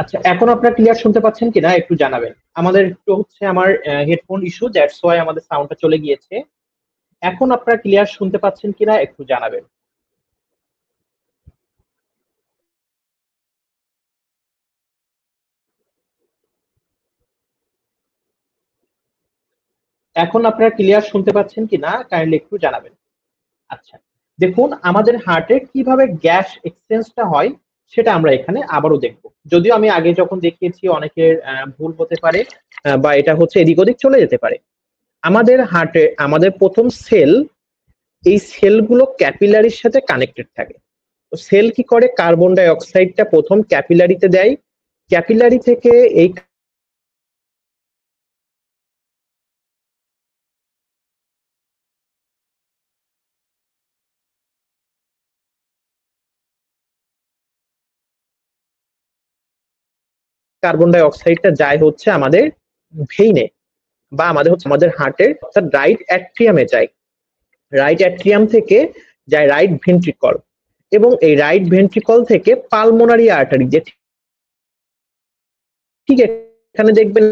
আচ্ছা, এখন আপনারা ক্লিয়ার শুনতে পাচ্ছেন কিনা একটু জানাবেন। আমাদের একটু হচ্ছে আমার হেডফোন ইস্যু, দ্যাটস ওয়াই আমাদের সাউন্ডটা চলে গিয়েছে। এখন আপনারা ক্লিয়ার শুনতে পাচ্ছেন কিনা একটু জানাবেন। এখন আপনারা ক্লিয়ার শুনতে পাচ্ছেন কিনা কাইন্ডলি একটু জানাবেন। আচ্ছা, দেখুন আমাদের হার্টে কিভাবে গ্যাস এক্সচেঞ্জটা হয় সেটা আমরা এখানে আবারও দেখব। যদিও আমি আগে যখন দেখিয়েছি অনেকের ভুল হতে পারে, বা এটা হচ্ছে এদিক ওদিক চলে যেতে পারে। আমাদের হার্টে আমাদের প্রথম সেল, এই সেলগুলো ক্যাপিলারির সাথে কানেক্টেড থাকে। তো সেল কি করে, কার্বন ডাই অক্সাইডটা প্রথম ক্যাপিলারিতে দেয়, ক্যাপিলারি থেকে এই কার্বন ডাই অক্সাইডটা যায় হচ্ছে আমাদের ভেইনে, বা আমাদের হচ্ছে আমাদের হার্টের অর্থাৎ রাইট অ্যাট্রিয়ামে যায়। রাইট অ্যাট্রিয়াম থেকে যায় রাইট ভেন্ট্রিকল, এবং এই রাইট ভেন্ট্রিকল থেকে পালমোনারি আর্টারি, যে ঠিক এখানে দেখবেন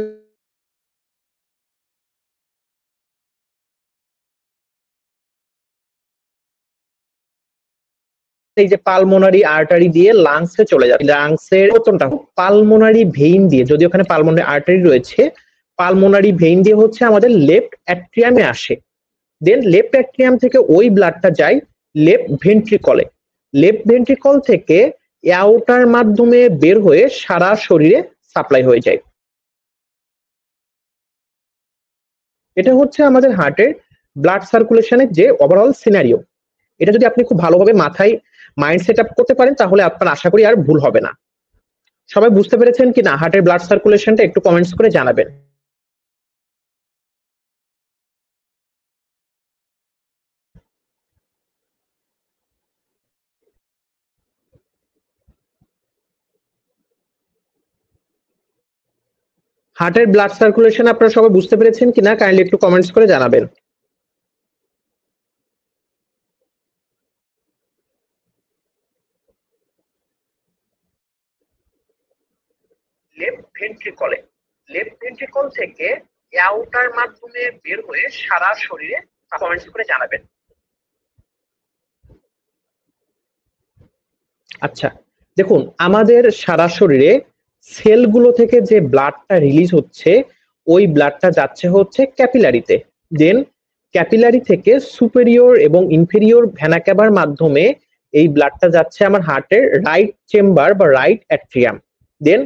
এই যে পালমোনারি আর্টারি দিয়ে লাংসে চলে যাবে। লাংসের পতনটা পালমোনারি ভেইন দিয়ে, যদি ওখানে পালমোনারি আর্টারি রয়েছে, পালমোনারি ভেইন দিয়ে হচ্ছে আমাদের লেফট অ্যাট্রিয়ামে আসে। দেন লেফট অ্যাট্রিয়াম থেকে ওই ব্লাডটা যায় লেফট ভেন্ট্রিকলে। লেফট ভেন্ট্রিকল থেকে অ্যাওর্টার মাধ্যমে বের হয়ে সারা শরীরে সাপ্লাই হয়ে যায়। এটা হচ্ছে আমাদের হার্টের ব্লাড সার্কুলেশনের যে ওভারঅল সিনারিও। এটা যদি আপনি খুব ভালোভাবে মাথায় মাইন্ড সেট আপ করতে পারেন, তাহলে আপনার আশা করি আর ভুল হবে না। সবাই বুঝতে পেরেছেন কি না হার্টের ব্লাড সার্কুলেশনটা, একটু কমেন্টস করে জানাবেন। হার্টের ব্লাড সার্কুলেশন আপনারা সবাই বুঝতে পেরেছেন কিনা কাইন্ডলি একটু কমেন্টস করে জানাবেন। লেফট ভেন্ট্রিকলে, লেফট ভেন্ট্রিকল থেকে অ্যাওর্টার মাধ্যমে বের হয়ে সারা শরীরে, কমেন্টস করে জানাবেন। আচ্ছা, দেখুন আমাদের সারা শরীরে সেলগুলো থেকে যে ব্লাডটা রিলিজ হচ্ছে, ওই ব্লাডটা যাচ্ছে হচ্ছে ক্যাপিলারিতে। দেন ক্যাপিলারি থেকে সুপেরিয়র এবং ইনফেরিয়র ভেনা ক্যাভার মাধ্যমে এই ব্লাডটা যাচ্ছে আমার হার্টের রাইট চেম্বার বা right atrium. Then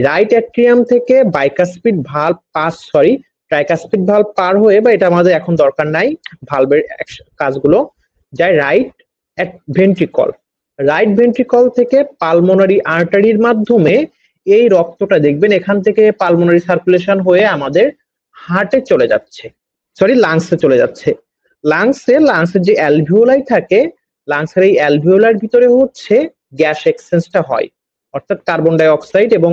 right atrium থেকে bicuspid valve pass, sorry tricuspid valve পার হয়ে, বা এটা আমাদের এখন দরকার নাই ভালভের কাজগুলো, যায় রাইট ভেন্ট্রিকল। রাইট ভেন্ট্রিকল থেকে পালমোনারি আর্টারির মাধ্যমে এই রক্তটা দেখবেন এখান থেকে পালমোনারি সার্কুলেশন হয়ে আমাদের হার্টে চলে যাচ্ছে, সরি লাংসে চলে যাচ্ছে। লাংসের যে অ্যালভিওলাই থাকে, লাংসের এই অ্যালভিওলার ভিতরে হচ্ছে গ্যাস এক্সচেঞ্জটা হয়, অর্থাৎ কার্বন ডাই অক্সাইড এবং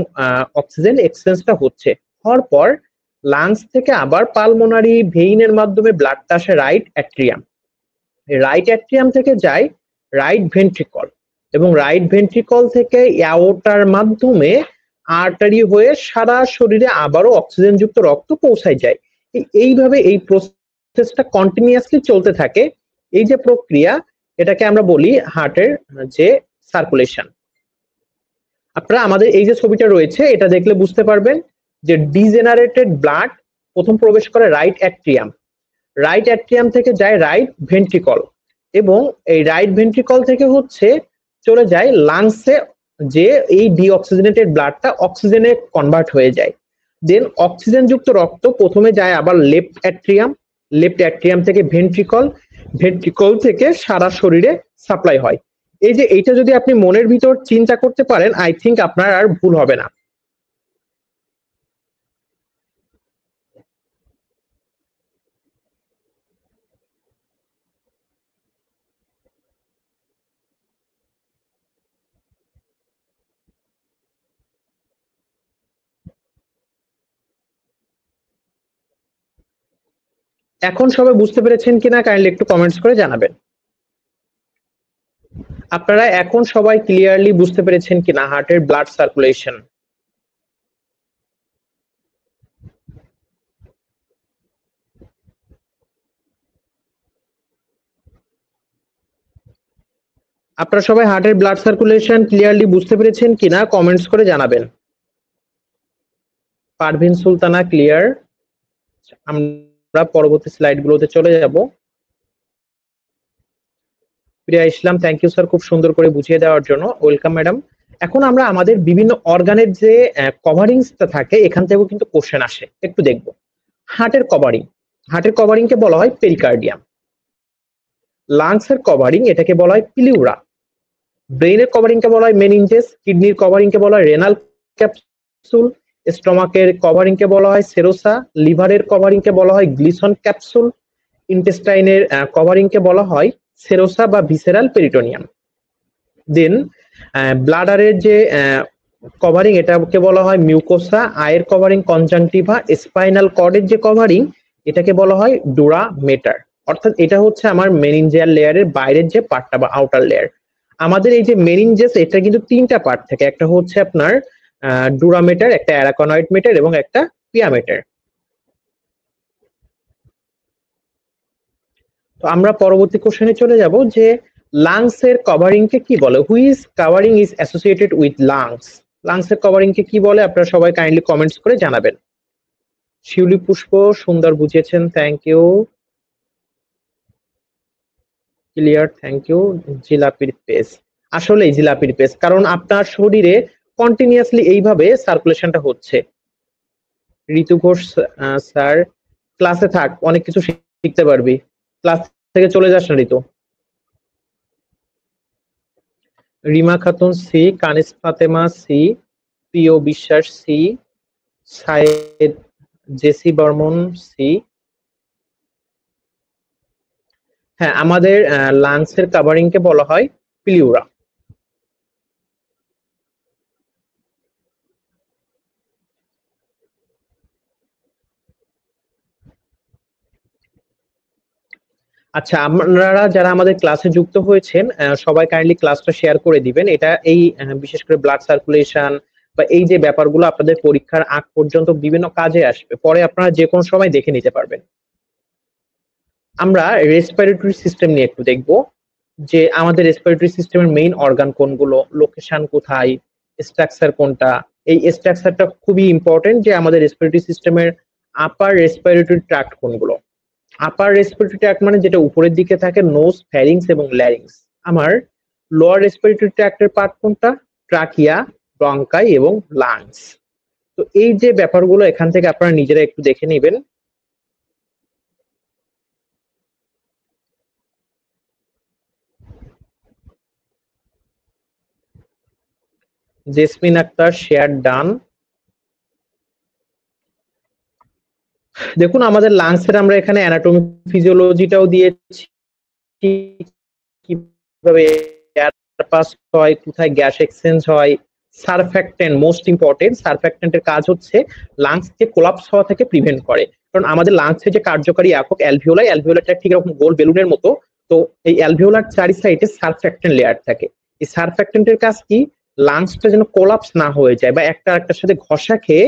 অক্সিজেন এক্সচেঞ্জটা হচ্ছে। হওয়ার পর লাংস থেকে আবার পালমোনারি ভেইনের মাধ্যমে ব্লাডটা আসে রাইট অ্যাট্রিয়াম। রাইট অ্যাট্রিয়াম থেকে যায় রাইট ভেন্ট্রিকল, এবং রাইট ভেন্ট্রিকল থেকে অ্যাওর্টার মাধ্যমে আর্টারি হয়ে সারা শরীরে আবারও অক্সিজেন যুক্ত রক্ত পৌঁছায় যায়। এইভাবে এই প্রসেসটা কন্টিনিউয়াসলি চলতে থাকে। এই যে প্রক্রিয়া, এটাকে আমরা বলি হার্টের যে সার্কুলেশন। আপনারা আমাদের এই যে ছবিটা রয়েছে এটা দেখলে বুঝতে পারবেন যে ডিজেনারেটেড ব্লাড প্রথম প্রবেশ করে রাইট অ্যাট্রিয়াম, রাইট অ্যাট্রিয়াম থেকে যায় রাইট ভেন্ট্রিকল, এবং এই রাইট ভেন্ট্রিকল থেকে হচ্ছে চলে যায় লাংসে, যে এই ডিঅক্সিজেনেটেড ব্লাডটা অক্সিজেনে কনভার্ট হয়ে যায়। দেন অক্সিজেন যুক্ত রক্ত প্রথমে যায় আবার লেফট অ্যাট্রিয়াম, লেফট অ্যাট্রিয়াম থেকে ভেন্ট্রিকল, ভেন্ট্রিকল থেকে সারা শরীরে সাপ্লাই হয়। এই যে এইটা যদি আপনি মনের ভিতর চিন্তা করতে পারেন, আই থিঙ্ক আপনার আর ভুল হবে না। এখন সবাই বুঝতে পেরেছেন কিনা কাইন্ডলি একটু কমেন্টস করে জানাবেন। আপনারা এখন সবাই ক্লিয়ারলি বুঝতে পেরেছেন কিনা হার্টের ব্লাড সার্কুলেশন? আপনারা সবাই হার্টের ব্লাড সার্কুলেশন ক্লিয়ারলি বুঝতে পেরেছেন কিনা কমেন্টস করে জানাবেন। পারভিন সুলতানা ক্লিয়ার। আমরা পরবর্তী স্লাইডগুলোতে চলে যাব। প্রিয়া ইসলাম, থ্যাংক ইউ স্যার, খুব সুন্দর করে বুঝিয়ে দেওয়ার জন্য, ওয়েলকাম ম্যাডাম। এখন আমরা আমাদের বিভিন্ন অর্গানের যে কভারিংসটা থাকে এখান থেকেও কিন্তু কোশ্চেন আসে, একটু দেখব। হার্টের কভারিং, হার্টের কভারিং কে বলা হয় পেরিকার্ডিয়াম। লাংসের কভারিং এটাকে বলা হয় প্লিউরা। ব্রেইনের কভারিং কে বলা হয় মেনিনজেস, কিডনির কভারিং কে বলা হয় রেনাল ক্যাপসুল, স্টমাকের কভারিং কে বলা হয় সেরোসা, লিভারের কভারিং কে বলা হয় গ্লিসন ক্যাপসুল, ইন্টেস্টাইনের কভারিং কে বলা হয় সেরোসা বা ভিসেরাল পেরিটোনিয়াম। দেন ব্লাডারের যে কভারিং এটাকে বলা হয় মিউকোসা, আয়ের কভারিং কনজাংটিভা, স্পাইনাল কর্ডের যে কভারিং এটাকে বলা হয় ডুরা মেটার। অর্থাৎ এটা হচ্ছে আমার মেনিনজিয়াল লেয়ারের বাইরের যে পার্টটা বা আউটার লেয়ার। আমাদের এই যে মেনিনজেস এটা কিন্তু তিনটা পার্ট থাকে, একটা হচ্ছে আপনার ডুরামেটার, একটা অ্যারাকনয়েড মেটার এবং একটা পিয়ামেটার। তো আমরা পরবর্তী কোশ্চেনে চলে যাব যে লাংস এর কভারিং কে কি বলে, which covering is associated with lungs. Lungs এর কভারিং কে কি বলে আপনারা সবাই কাইন্ডলি কমেন্টস করে জানাবেন। শিউলি পুষ্প সুন্দর বুঝিয়েছেন, thank you. Clear, thank you. জিলাপির পেস, আসলে জিলাপির পেস, কারণ আপনার শরীরে কন্টিনিউয়াসলি এইভাবে সার্কুলেশনটা হচ্ছে। ঋতু ঘোষ স্যার, ক্লাসে থাক, অনেক কিছু শিখতে পারবি, ক্লাস থেকে চলে যাস না ঋতু। রিমা খাতুন সি, কানিস ফাতেমা সি, প্রিয় বিশ্বাস সি, সায়েদ জেসি বর্মন সি। হ্যাঁ, আমাদের লাংসের কাভারিং কে বলা হয় প্লিউরা। আচ্ছা, আপনারা যারা আমাদের ক্লাসে যুক্ত হয়েছেন সবাই কাইন্ডলি ক্লাসটা শেয়ার করে দিবেন। এটা এই বিশেষ করে ব্লাড সার্কুলেশন বা এই যে ব্যাপারগুলো আপনাদের পরীক্ষার আগ পর্যন্ত বিভিন্ন কাজে আসবে, পরে আপনারা যে কোনো সময় দেখে নিতে পারবেন। আমরা রেসপিরেটরি সিস্টেম নিয়ে একটু দেখব যে আমাদের রেসপিরেটরি সিস্টেমের মেইন অর্গান কোনগুলো, লোকেশন কোথায়, স্ট্রাকচার কোনটা। এই স্ট্রাকচারটা খুবই ইম্পর্টেন্ট যে আমাদের রেসপিরেটরি সিস্টেমের আপার রেসপিরেটরি ট্র্যাক্ট কোনগুলো। আপার রেসপিরেটরি ট্র্যাক্ট মানে যেটা উপরের দিকে থাকে, নোজ, ফ্যারিংস এবং ল্যারিংস। আমার লোয়ার রেসপিরেটরি ট্র্যাক্টের পার্ট কোনটা, ট্রাকিয়া, ব্রঙ্কাই এবং লাংস। তো এই যে ব্যাপারগুলো এখান থেকে আপনারা নিজেরা একটু দেখে নেবেন। Jasmin Akter share done. দেখুন আমাদের লাংসের আমরা এখানে অ্যানাটমি ফিজিওলজিটাও দিয়েছি, কিভাবে এয়ার পাস হয়, কোথায় গ্যাস এক্সচেঞ্জ হয়। সারফ্যাক্টেন্ট মোস্ট ইম্পর্টেন্ট, সারফ্যাক্টেন্টের কাজ হচ্ছে লাংসকে কোলাপস হওয়া থেকে প্রিভেন্ট করে। কারণ আমাদের লাংসের যে কার্যকারী একক অ্যালভিওলাই, অ্যালভিওলারটা ঠিক এরকম গোল বেলুনের মতো। তো এই অ্যালভিওলার চারি সাইডে সারফ্যাক্টেন্ট লেয়ার থাকে। এই সারফ্যাক্টেন্টের কাজ কি, লাংসটা যেন কোলাপস না হয়ে যায় বা একটা আরেকটার সাথে ঘষা খেয়ে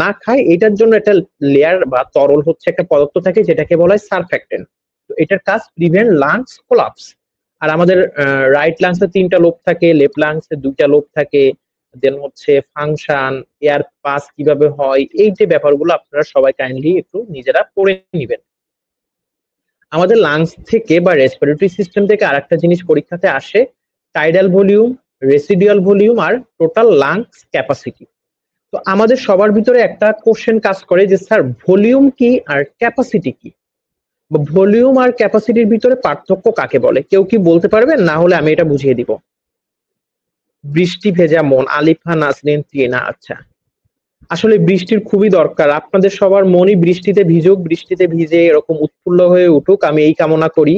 না খায়, এটার জন্য একটা লেয়ার বা তরল হচ্ছে একটা পদার্থ থাকে যেটাকে বলা হয় সারফ্যাক্টেন্ট। তো এটার কাজ প্রিভেন্ট লাংস কোলাপস। আর আমাদের রাইট লাংসে 3টা লোব থাকে, লেফট লাংসে 2টা লোব থাকে। দেন হচ্ছে ফাংশন, এয়ার পাস কিভাবে হয়, এই যে ব্যাপারগুলো আপনারা সবাই কাইন্ডলি একটু নিজেরা পড়ে নিবেন। আমাদের লাংস থেকে বা রেসপিরেটরি সিস্টেম থেকে আরেকটা জিনিস পরীক্ষাতে আসে, টাইডাল ভলিউম, রেসিডুয়াল ভলিউম আর টোটাল লাংস ক্যাপাসিটি। তো আমাদের সবার ভিতরে একটা কোশ্চেন কাজ করে যে স্যার ভলিউম কি আর ক্যাপাসিটি কি, বা ভলিউম আর ক্যাপাসিটির ভিতরে পার্থক্য কাকে বলে, কেউ কি বলতে পারবেন? না হলে আমি এটা বুঝিয়ে দিব। বৃষ্টি ভেজা মন, আলিফা, নাজরিন, টিনা। আচ্ছা, আসলে বৃষ্টির খুবই দরকার, আপনাদের সবার মনই বৃষ্টিতে ভিজুক, বৃষ্টিতে ভিজে এরকম উৎফুল্ল হয়ে উঠুক, আমি এই কামনা করি।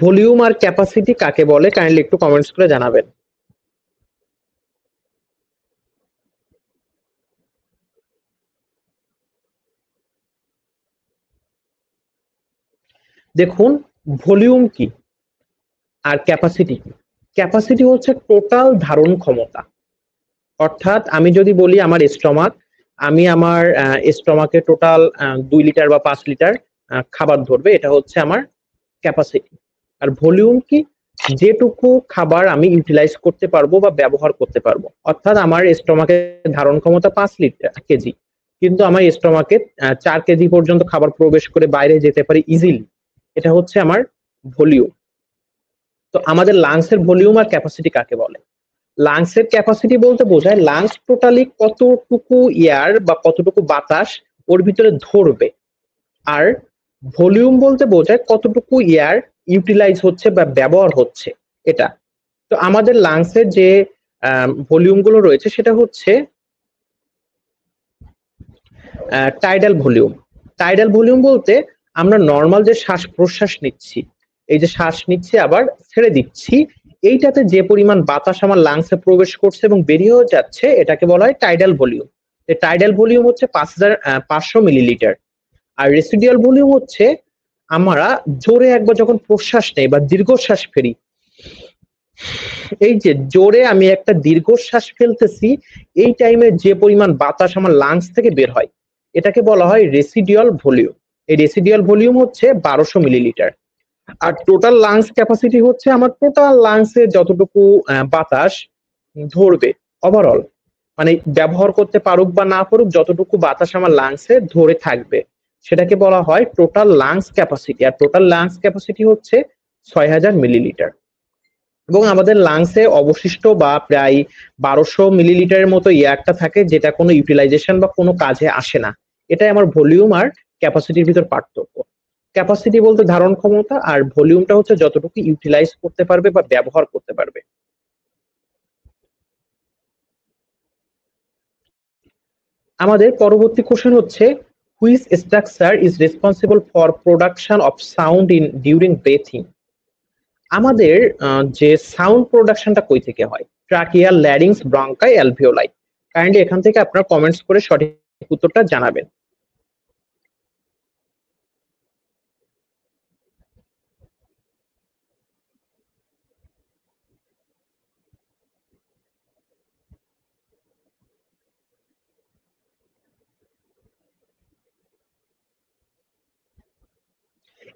ভলিউম আর ক্যাপাসিটি কাকে বলে, কাইন্ডলি একটু কমেন্টস করে জানাবেন। দেখুন, ভলিউম কি আর ক্যাপাসিটি কি? ক্যাপাসিটি হচ্ছে টোটাল ধারণ ক্ষমতা। অর্থাৎ আমি যদি বলি আমার স্টমাক, আমি আমার স্টমাকে টোটাল 2 লিটার বা 5 লিটার খাবার ধরবে, এটা হচ্ছে আমার ক্যাপাসিটি। আর ভলিউম কি, যেটুকু খাবার আমি ইউটিলাইজ করতে পারবো বা ব্যবহার করতে পারবো। অর্থাৎ আমার স্টমাকে ধারণ ক্ষমতা 5 কেজি, কিন্তু আমার স্টমাকে 4 কেজি পর্যন্ত খাবার প্রবেশ করে বাইরে যেতে পারে ইজিলি, এটা হচ্ছে আমার ভলিউম। তো আমাদের লাংসের ভলিউম আর ক্যাপাসিটি কাকে বলে? লাংসের ক্যাপাসিটি বলতে বোঝায় লাংস টোটালি কতটুকু এয়ার বা কতটুকু বাতাস ওর ভিতরে ধরবে। আর ভলিউম বলতে বোঝায় কতটুকু এয়ার ইউটিলাইজ হচ্ছে বা ব্যবহার হচ্ছে, এটা। তো আমাদের লাংসের যে ভলিউম গুলো রয়েছে সেটা হচ্ছে টাইডাল ভলিউম। টাইডাল ভলিউম বলতে আমরা নর্মাল যে শ্বাস প্রশ্বাস নিচ্ছি, এই যে শ্বাস নিচ্ছি আবার ছেড়ে দিচ্ছি, এইটাতে যে পরিমাণ বাতাস আমার লাংসে প্রবেশ করছে এবং বেরিয়েও যাচ্ছে, এটাকে বলা হয় টাইডাল ভলিউম। টাইডাল ভলিউম হচ্ছে 5,500 মিলিলিটার। আর রেসিডিয়াল ভলিউম হচ্ছে আমরা জোরে একবার যখন প্রশ্বাস নেই বা দীর্ঘশ্বাস ফেরি, এই যে জোরে আমি একটা দীর্ঘশ্বাস ফেলতেছি, এই টাইমে যে পরিমাণ বাতাস আমার লাংস থেকে বের হয়, এটাকে বলা হয় রেসিডিয়াল ভলিউম। এই রেসিডিয়াল ভলিউম হচ্ছে 1200 মিলিলিটার। আর টোটাল লাংস ক্যাপাসিটি হচ্ছে আমার টোটাল লাংসে যতটুকু বাতাস ধরবে ওভারঅল, মানে ব্যবহার করতে পারুক বা না পারুক, যতটুকু বাতাস আমার লাংসে ধরে থাকবে, সেটাকে বলা হয় টোটাল লাংস ক্যাপাসিটি। আর টোটাল লাংস ক্যাপাসিটি হচ্ছে 6000 মিলিলিটার। এবং আমাদের লাংসে অবশিষ্ট বা প্রায় 1200 মিলিলিটারের মতো এয়ারটা থাকে, যেটা কোনো ইউটিলাইজেশন বা কোনো কাজে আসে না। এটাই আমার ভলিউম আর ক্যাপাসিটির ভিতর পার্থক্য। ক্যাপাসিটি বলতে ধারণ ক্ষমতা, আর ভলিউমটা হচ্ছে যতটুকু ইউটিলাইজ করতে পারবে বা ব্যবহার করতে পারবে। আমাদের পরবর্তী কোশ্চেন হচ্ছে, which structure is responsible for production of sound in during breathing? আমাদের যে সাউন্ড প্রোডাকশনটা কই থেকে হয়? Trachea, larynx, ব্রঙ্কাই, alveoli. কাইন্ডলি এখান থেকে আপনারা কমেন্টস করে সঠিক উত্তরটা জানাবেন।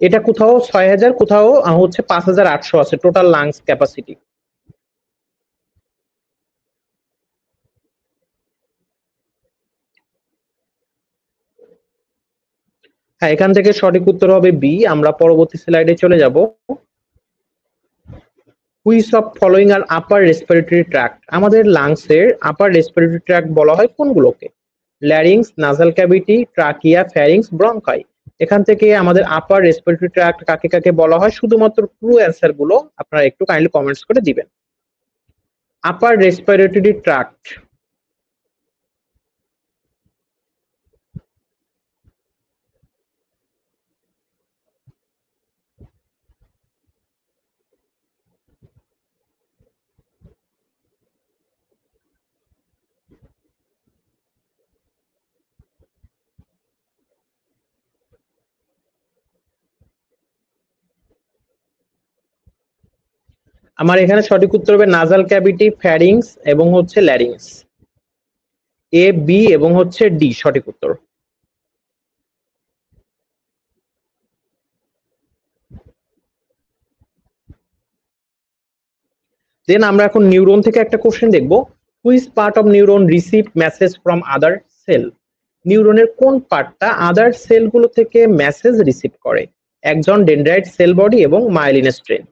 এটা কোথাও 6000, কোথাও হচ্ছে 5800 আছে টোটাল লাংস ক্যাপাসিটি। হ্যাঁ, এখান থেকে সঠিক উত্তর হবে বি। আমরা পরবর্তী স্লাইডে চলে যাব। Which of following are upper respiratory tract? আমাদের লাংসের আপার রেসপিরেটরি ট্র্যাক্ট বলা হয় কোনগুলোকে? Larynx, nasal cavity, trachea, pharynx, bronchi. এখান থেকে আমাদের আপার রেসপিরেটরি ট্র্যাক্ট কাকে কাকে বলা হয়, শুধুমাত্র ট্রু অ্যান্সার গুলো আপনারা একটু কাইন্ডলি কমেন্টস করে দিবেন। আপার রেসপিরেটরি ট্র্যাক্ট, আমার এখানে সঠিক উত্তর হবে নাসাল ক্যাভিটি, ফ্যারিংস এবং হচ্ছে ল্যারিংস। এ, বি এবং হচ্ছে ডি সঠিক উত্তর। দেন আমরা এখন নিউরন থেকে একটা কোশ্চেন দেখব। Which part of neuron receive message from other cell? নিউরনের কোন পার্টটা আদার সেলগুলো থেকে মেসেজ রিসিভ করে? একজন, ডেনড্রাইট, সেল বডি এবং মাইলিন স্ট্রেন।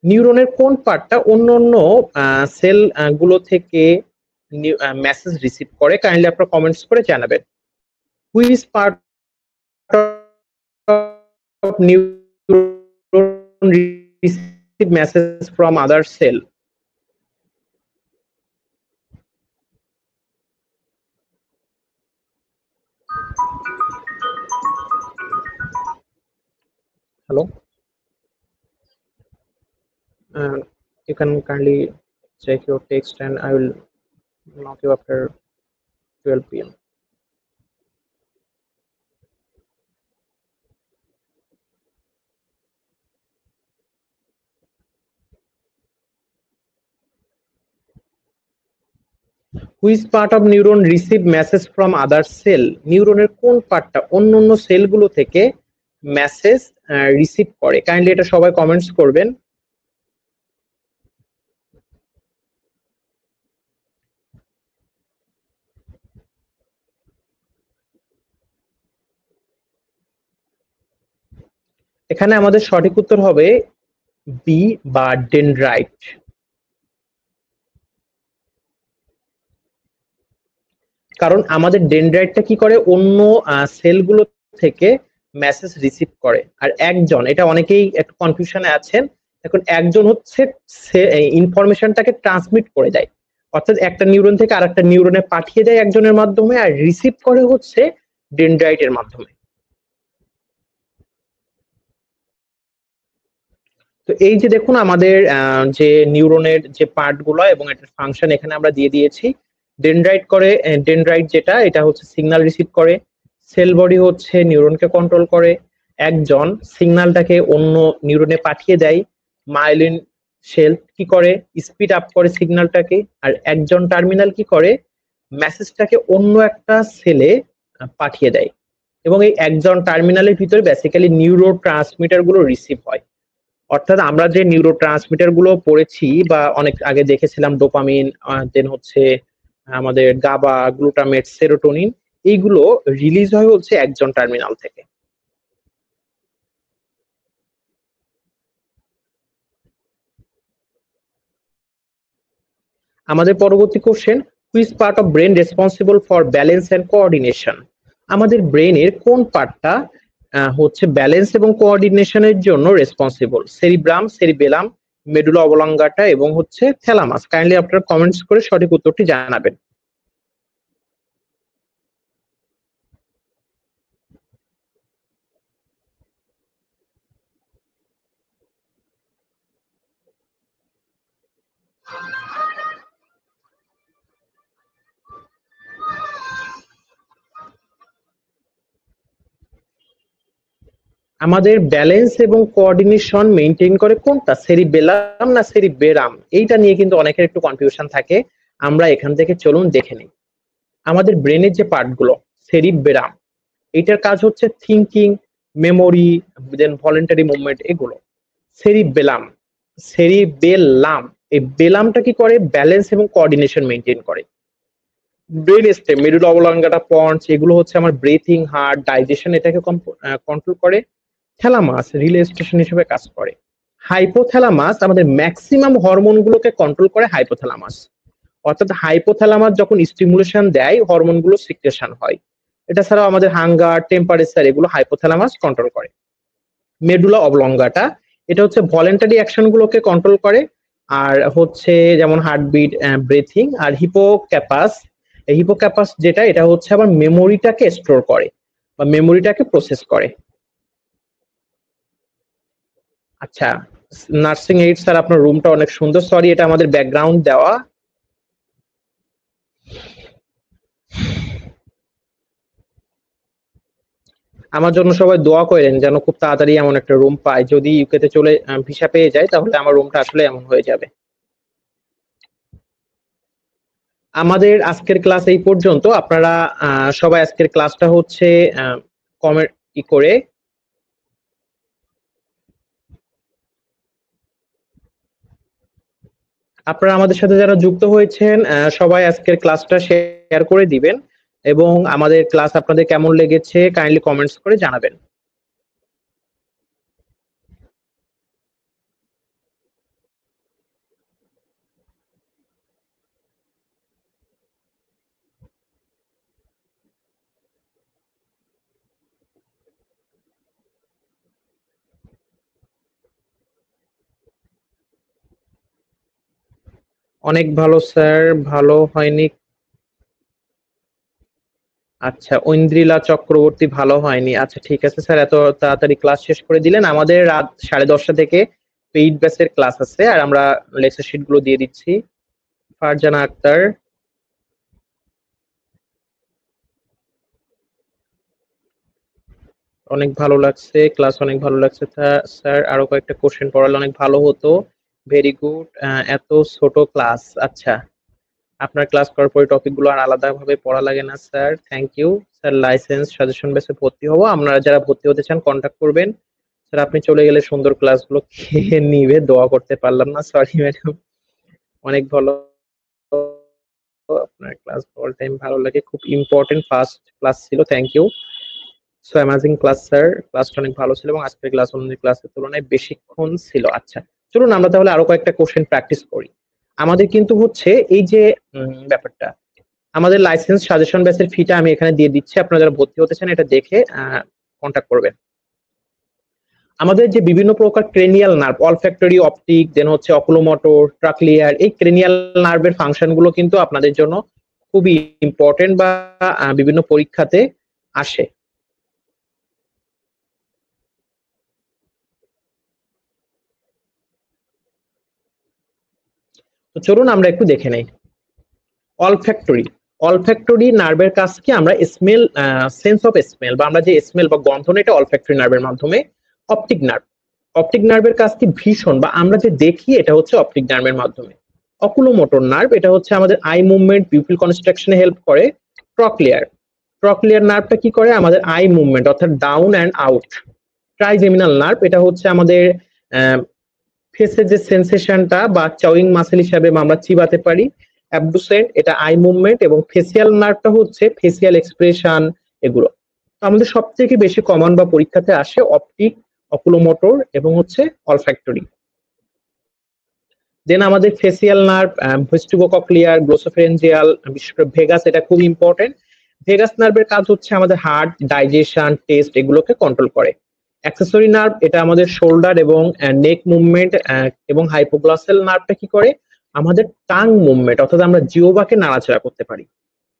নিউরনের কোন পার্টটা অন্য অন্য সেল গুলো থেকে মেসেজ রিসিভ করে? কাইন্ডলি আপনারা কমেন্টস করে জানাবেন। Which part of neuron receive message from other cell? Hello. You can kindly check your text and I will knock you after 12 p.m. Which part of neuron receive message from other cell? নিউরনের কোন পার্টটা অন্যান্য সেলগুলো থেকে মেসেজ রিসিভ করে? কাইন্ডলি এটা সবাই কমেন্টস করবেন। এখানে আমাদের সঠিক উত্তর হবে বি বা ডেনড্রাইট। কারণ আমাদের ডেনড্রাইটটা কি করে, অন্য সেলগুলো থেকে মেসেজ রিসিভ করে। আর একজন, এটা অনেকেই একটু কনফিউশনে আছেন, এখন একজন হচ্ছে ইনফরমেশনটাকে ট্রান্সমিট করে দেয়, অর্থাৎ একটা নিউরন থেকে আরেকটা নিউরনে পাঠিয়ে দেয় একজনের মাধ্যমে, আর রিসিভ করে হচ্ছে ডেনড্রাইটের মাধ্যমে। তো এই যে দেখুন আমাদের যে নিউরনের যে পার্ট গুলো এবং এটার ফাংশন এখানে আমরা দিয়ে দিয়েছি। ডেনড্রাইট করে, ডেনড্রাইট যেটা, এটা হচ্ছে সিগন্যাল রিসিভ করে। সেল বডি হচ্ছে নিউরনকে কন্ট্রোল করে। একজন সিগন্যালটাকে অন্য নিউরনে পাঠিয়ে দেয়। মাইলিন শেল কি করে, স্পিড আপ করে সিগন্যালটাকে। আর একজন টার্মিনাল কি করে, মেসেজটাকে অন্য একটা সেলে পাঠিয়ে দেয়। এবং এই একজন টার্মিনালের ভিতরে বেসিক্যালি নিউরো ট্রান্সমিটার গুলো রিসিভ হয়। অর্থাৎ আমরা যে নিউরো ট্রান্সমিটার গুলো পড়েছি বা অনেক আগে দেখেছিলাম, ডোপামিন, দেন হচ্ছে আমাদের গাবা, গ্লুটামেট, সেরোটোনিন, এইগুলো রিলিজ হয় হচ্ছে একজন টার্মিনাল থেকে। আমাদের পরবর্তী question, which part of brain responsible for balance and coordination? আমাদের ব্রেনের কোন পার্টটা হচ্ছে ব্যালেন্স এবং কোঅর্ডিনেশনের জন্য responsible? Cerebrum, cerebellum, medulla oblongata এবং হচ্ছে থ্যালামাস। কাইন্ডলি আপনারা কমেন্টস করে সঠিক উত্তরটি জানাবেন। আমাদের ব্যালেন্স এবং কোঅর্ডিনেশন মেইনটেইন করে কোনটা, সেরিবেলাম না সেরিবেরাম? এইটা নিয়ে কিন্তু অনেকের একটু কনফিউশন থাকে। আমরা এখান থেকে চলুন দেখে নিই। আমাদের ব্রেনের যে পার্টগুলো, সেরিবেরাম, এটার কাজ হচ্ছে থিঙ্কিং, মেমোরি, দেন ভলেন্টারি মুভমেন্ট, এগুলো। সেরিবেলাম, সেরিবেলাম, এই বেলামটা কি করে, ব্যালেন্স এবং কোঅর্ডিনেশন মেইনটেইন করে। ব্রেন স্টেম, মেরুদণ্ড অবলঙ্গাটা, পন্স, এগুলো হচ্ছে আমার ব্রিথিং, হার্ট, ডাইজেশন, এটাকে কন্ট্রোল করে। থ্যালামাস রিলে স্টেশন হিসেবে কাজ করে। হাইপোথ্যালামাস আমাদের ম্যাক্সিমাম হরমোন গুলোকে কন্ট্রোল করে, হাইপোথ্যালামাস। অর্থাৎ হাইপোথ্যালামাস যখন স্টিমুলেশন দেয় হরমোনগুলো সিক্রেশন হয়। এটা ছাড়াও আমাদের হাঙ্গার, টেম্পারেচার এগুলো হাইপোথ্যালামাস কন্ট্রোল করে। মেডুলা অবলঙ্গাটা এটা হচ্ছে ভলেন্টারি অ্যাকশন গুলোকে কন্ট্রোল করে, আর হচ্ছে যেমন হার্টবিট, ব্রেথিং। আর হিপোক্যাপাস যেটা এটা হচ্ছে আবার মেমোরিটাকে স্টোর করে বা মেমোরিটাকে প্রসেস করে। আচ্ছা, নার্সিং এইড স্যার আপনার রুমটা অনেক সুন্দর। সরি, এটা আমাদের ব্যাকগ্রাউন্ড দেওয়া। আমার জন্য সবাই দোয়া করেন যেন খুব তাড়াতাড়ি এমন একটা রুম পাই। যদি ইউকেতে চলে ভিসা পেয়ে যায় তাহলে আমার রুমটা আসলে এমন হয়ে যাবে। আমাদের আজকের ক্লাস এই পর্যন্ত। আপনারা সবাই আজকের ক্লাসটা হচ্ছে কমেন্ট করে আপনারা আমাদের সাথে যারা যুক্ত হয়েছেন সবাই আজকের ক্লাসটা শেয়ার করে দিবেন এবং আমাদের ক্লাস আপনাদের কেমন লেগেছে কাইন্ডলি কমেন্টস করে জানাবেন। অনেক ভালো স্যার, ভালো হয়নি। আচ্ছা, ঐন্দ্রিলা চক্রবর্তী ভালো হয়নি। আচ্ছা ঠিক আছে স্যার, এত তাড়াতাড়ি ক্লাস শেষ করে দিলেন। আমাদের রাত 10:30 থেকে পেইড ব্যাচের ক্লাস আছে, আর আমরা লেকচার শিট গুলো দিয়ে দিচ্ছি। ফারজানা আক্তার, অনেক ভালো লাগছে ক্লাস, অনেক ভালো লাগছে স্যার, আরো কয়েকটা কোশ্চেন পড়ালে অনেক ভালো হতো। Very good. এত ছোট ক্লাস। আচ্ছা, আপনার ক্লাস করার পরে টপিক গুলো আর আলাদা ভাবে পড়া লাগে না sir. Thank you sir. License suggestion বেসে ভর্তি হবো। আপনারা যারা ভর্তি হতে চান কন্ট্যাক্ট করবেন। স্যার আপনি চলে গেলে সুন্দর ক্লাসগুলো খেয়ে নিবে, দোয়া করতে পারলাম না, সরি ম্যাডাম। অনেক ভালো আপনার ক্লাস, অল টাইম ভালো লাগে, খুব ইম্পর্টেন্ট ফার্স্ট ক্লাস ছিল। Thank you. So amazing class sir, ক্লাসটা অনেক ভালো ছিল এবং আজকের ক্লাস অন্য ক্লাসের তুলনায় বেশিক্ষণ ছিল। আচ্ছা চলুন আমরা তাহলে আরো কয়েকটা কোশ্চেন প্র্যাকটিস করি। আমাদের কিন্তু হচ্ছে এই যে ব্যাপারটা, আমাদের লাইসেন্স সাজেশন ব্যাচের ফিটা আমি এখানে দিয়ে দিচ্ছি। আপনারা যারা ভর্তি হতে চান এটা দেখে কন্ট্যাক্ট করবেন। আমাদের যে বিভিন্ন প্রকার ক্রেনিয়াল নার্ভ, অলফ্যাক্টরি, অপটিক, দেন হচ্ছে অকুলোমোটর, ট্রাকলিয়ার, এই ক্রেনিয়াল নার্ভের ফাংশন গুলো কিন্তু আপনাদের জন্য খুবই ইম্পর্টেন্ট বা বিভিন্ন পরীক্ষাতে আসে। তো চলুন আমরা একটু দেখে নেই। অলফ্যাক্টরি নার্ভের কাজ কি? আমরা স্মেল, সেন্স অফ স্মেল বা আমরা যে স্মেল বা গন্ধন, এটা অলফ্যাক্টরি নার্ভের মাধ্যমে। অপটিক নার্ভের কাজ কি? ভীষণ বা আমরা যে দেখি এটা হচ্ছে অপটিক নার্ভের মাধ্যমে। অকুলোমোটর নার্ভ এটা হচ্ছে আমাদের আই মুভমেন্ট, পিউপিল কনস্ট্রাকশনে হেল্প করে। ট্রকলিয়ার নার্ভটা কি করে? আমাদের আই মুভমেন্ট অর্থাৎ down and out. Trigeminal nerve এটা হচ্ছে আমাদের ফেসের যে সেন্সেশনটা বা চাউইং মাসেল হিসাবে আমরা চিবাতে পারি। অ্যাবডুসেন্ট এটা আই মুভমেন্ট, এবং ফেসিয়াল নার্ভটা হচ্ছে ফেসিয়াল এক্সপ্রেশন এগুলো। তো আমাদের সব থেকে বেশি কমন বা পরীক্ষাতে আসে অপটিক, অকুলোমোটর এবং হচ্ছে অলফ্যাক্টরি। দেন আমাদের ফেসিয়াল নার্ভ, ভেস্টিবুকোক্লিয়ার, গ্লোসোফেরেঞ্জিয়াল, বিশেষ করে ভেগাস, এটা খুব ইম্পর্টেন্ট। ভেগাস নার্ভের কাজ হচ্ছে আমাদের হার্ট, ডাইজেশন, টেস্ট এগুলোকে কন্ট্রোল করে। অ্যাক্সেসরি নার্ভ এটা আমাদের শোল্ডার এবং নেক মুভমেন্ট, এবং হাইপোগ্লসাল নার্ভটা কি করে? আমাদের টাং মুভমেন্ট অর্থাৎ আমরা জিহ্বাকে নাড়াচাড়া করতে পারি।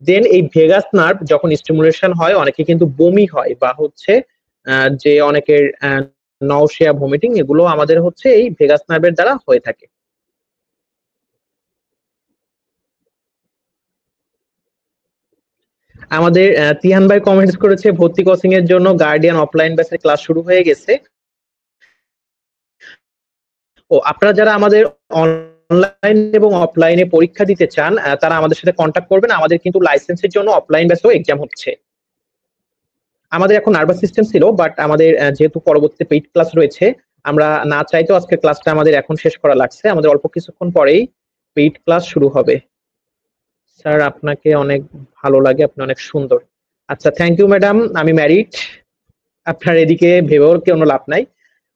দেন এই ভেগাস নার্ভ যখন স্টিমুলেশন হয় অনেকে কিন্তু বমি হয় বা হচ্ছে যে অনেকের নওশিয়া, ভমিটিং এগুলো আমাদের হচ্ছে এই ভেগাস নার্ভের দ্বারা হয়ে থাকে। আমাদের তিহান ভাই কমেন্টস করেছে ভর্তি কোচিং এর জন্য গার্ডিয়ান অফলাইন ব্যাচের ক্লাস শুরু হয়ে গেছে। ও আপনারা যারা আমাদের অনলাইন এবং অফলাইনে পরীক্ষা দিতে চান তারা আমাদের সাথে কন্ট্যাক্ট করবেন। আমাদের কিন্তু লাইসেন্সের জন্য অফলাইন ব্যাচেও এক্সাম হচ্ছে। আমাদের এখন নার্ভাস সিস্টেম ছিল, বাট আমাদের যেহেতু পরবর্তীতে পেইড ক্লাস রয়েছে, আমরা না চাইতেও আজকে ক্লাসটা আমাদের এখন শেষ করা লাগছে। আমাদের অল্প কিছুক্ষণ পরেই পেইড ক্লাস শুরু হবে। স্যার আপনাকে অনেক ভালো লাগে, আপনি অনেক সুন্দর। আচ্ছা থ্যাংক ইউ ম্যাডাম, আমি ম্যারিড, আপনার এদিকে ভেবেও কোনো লাভ নাই।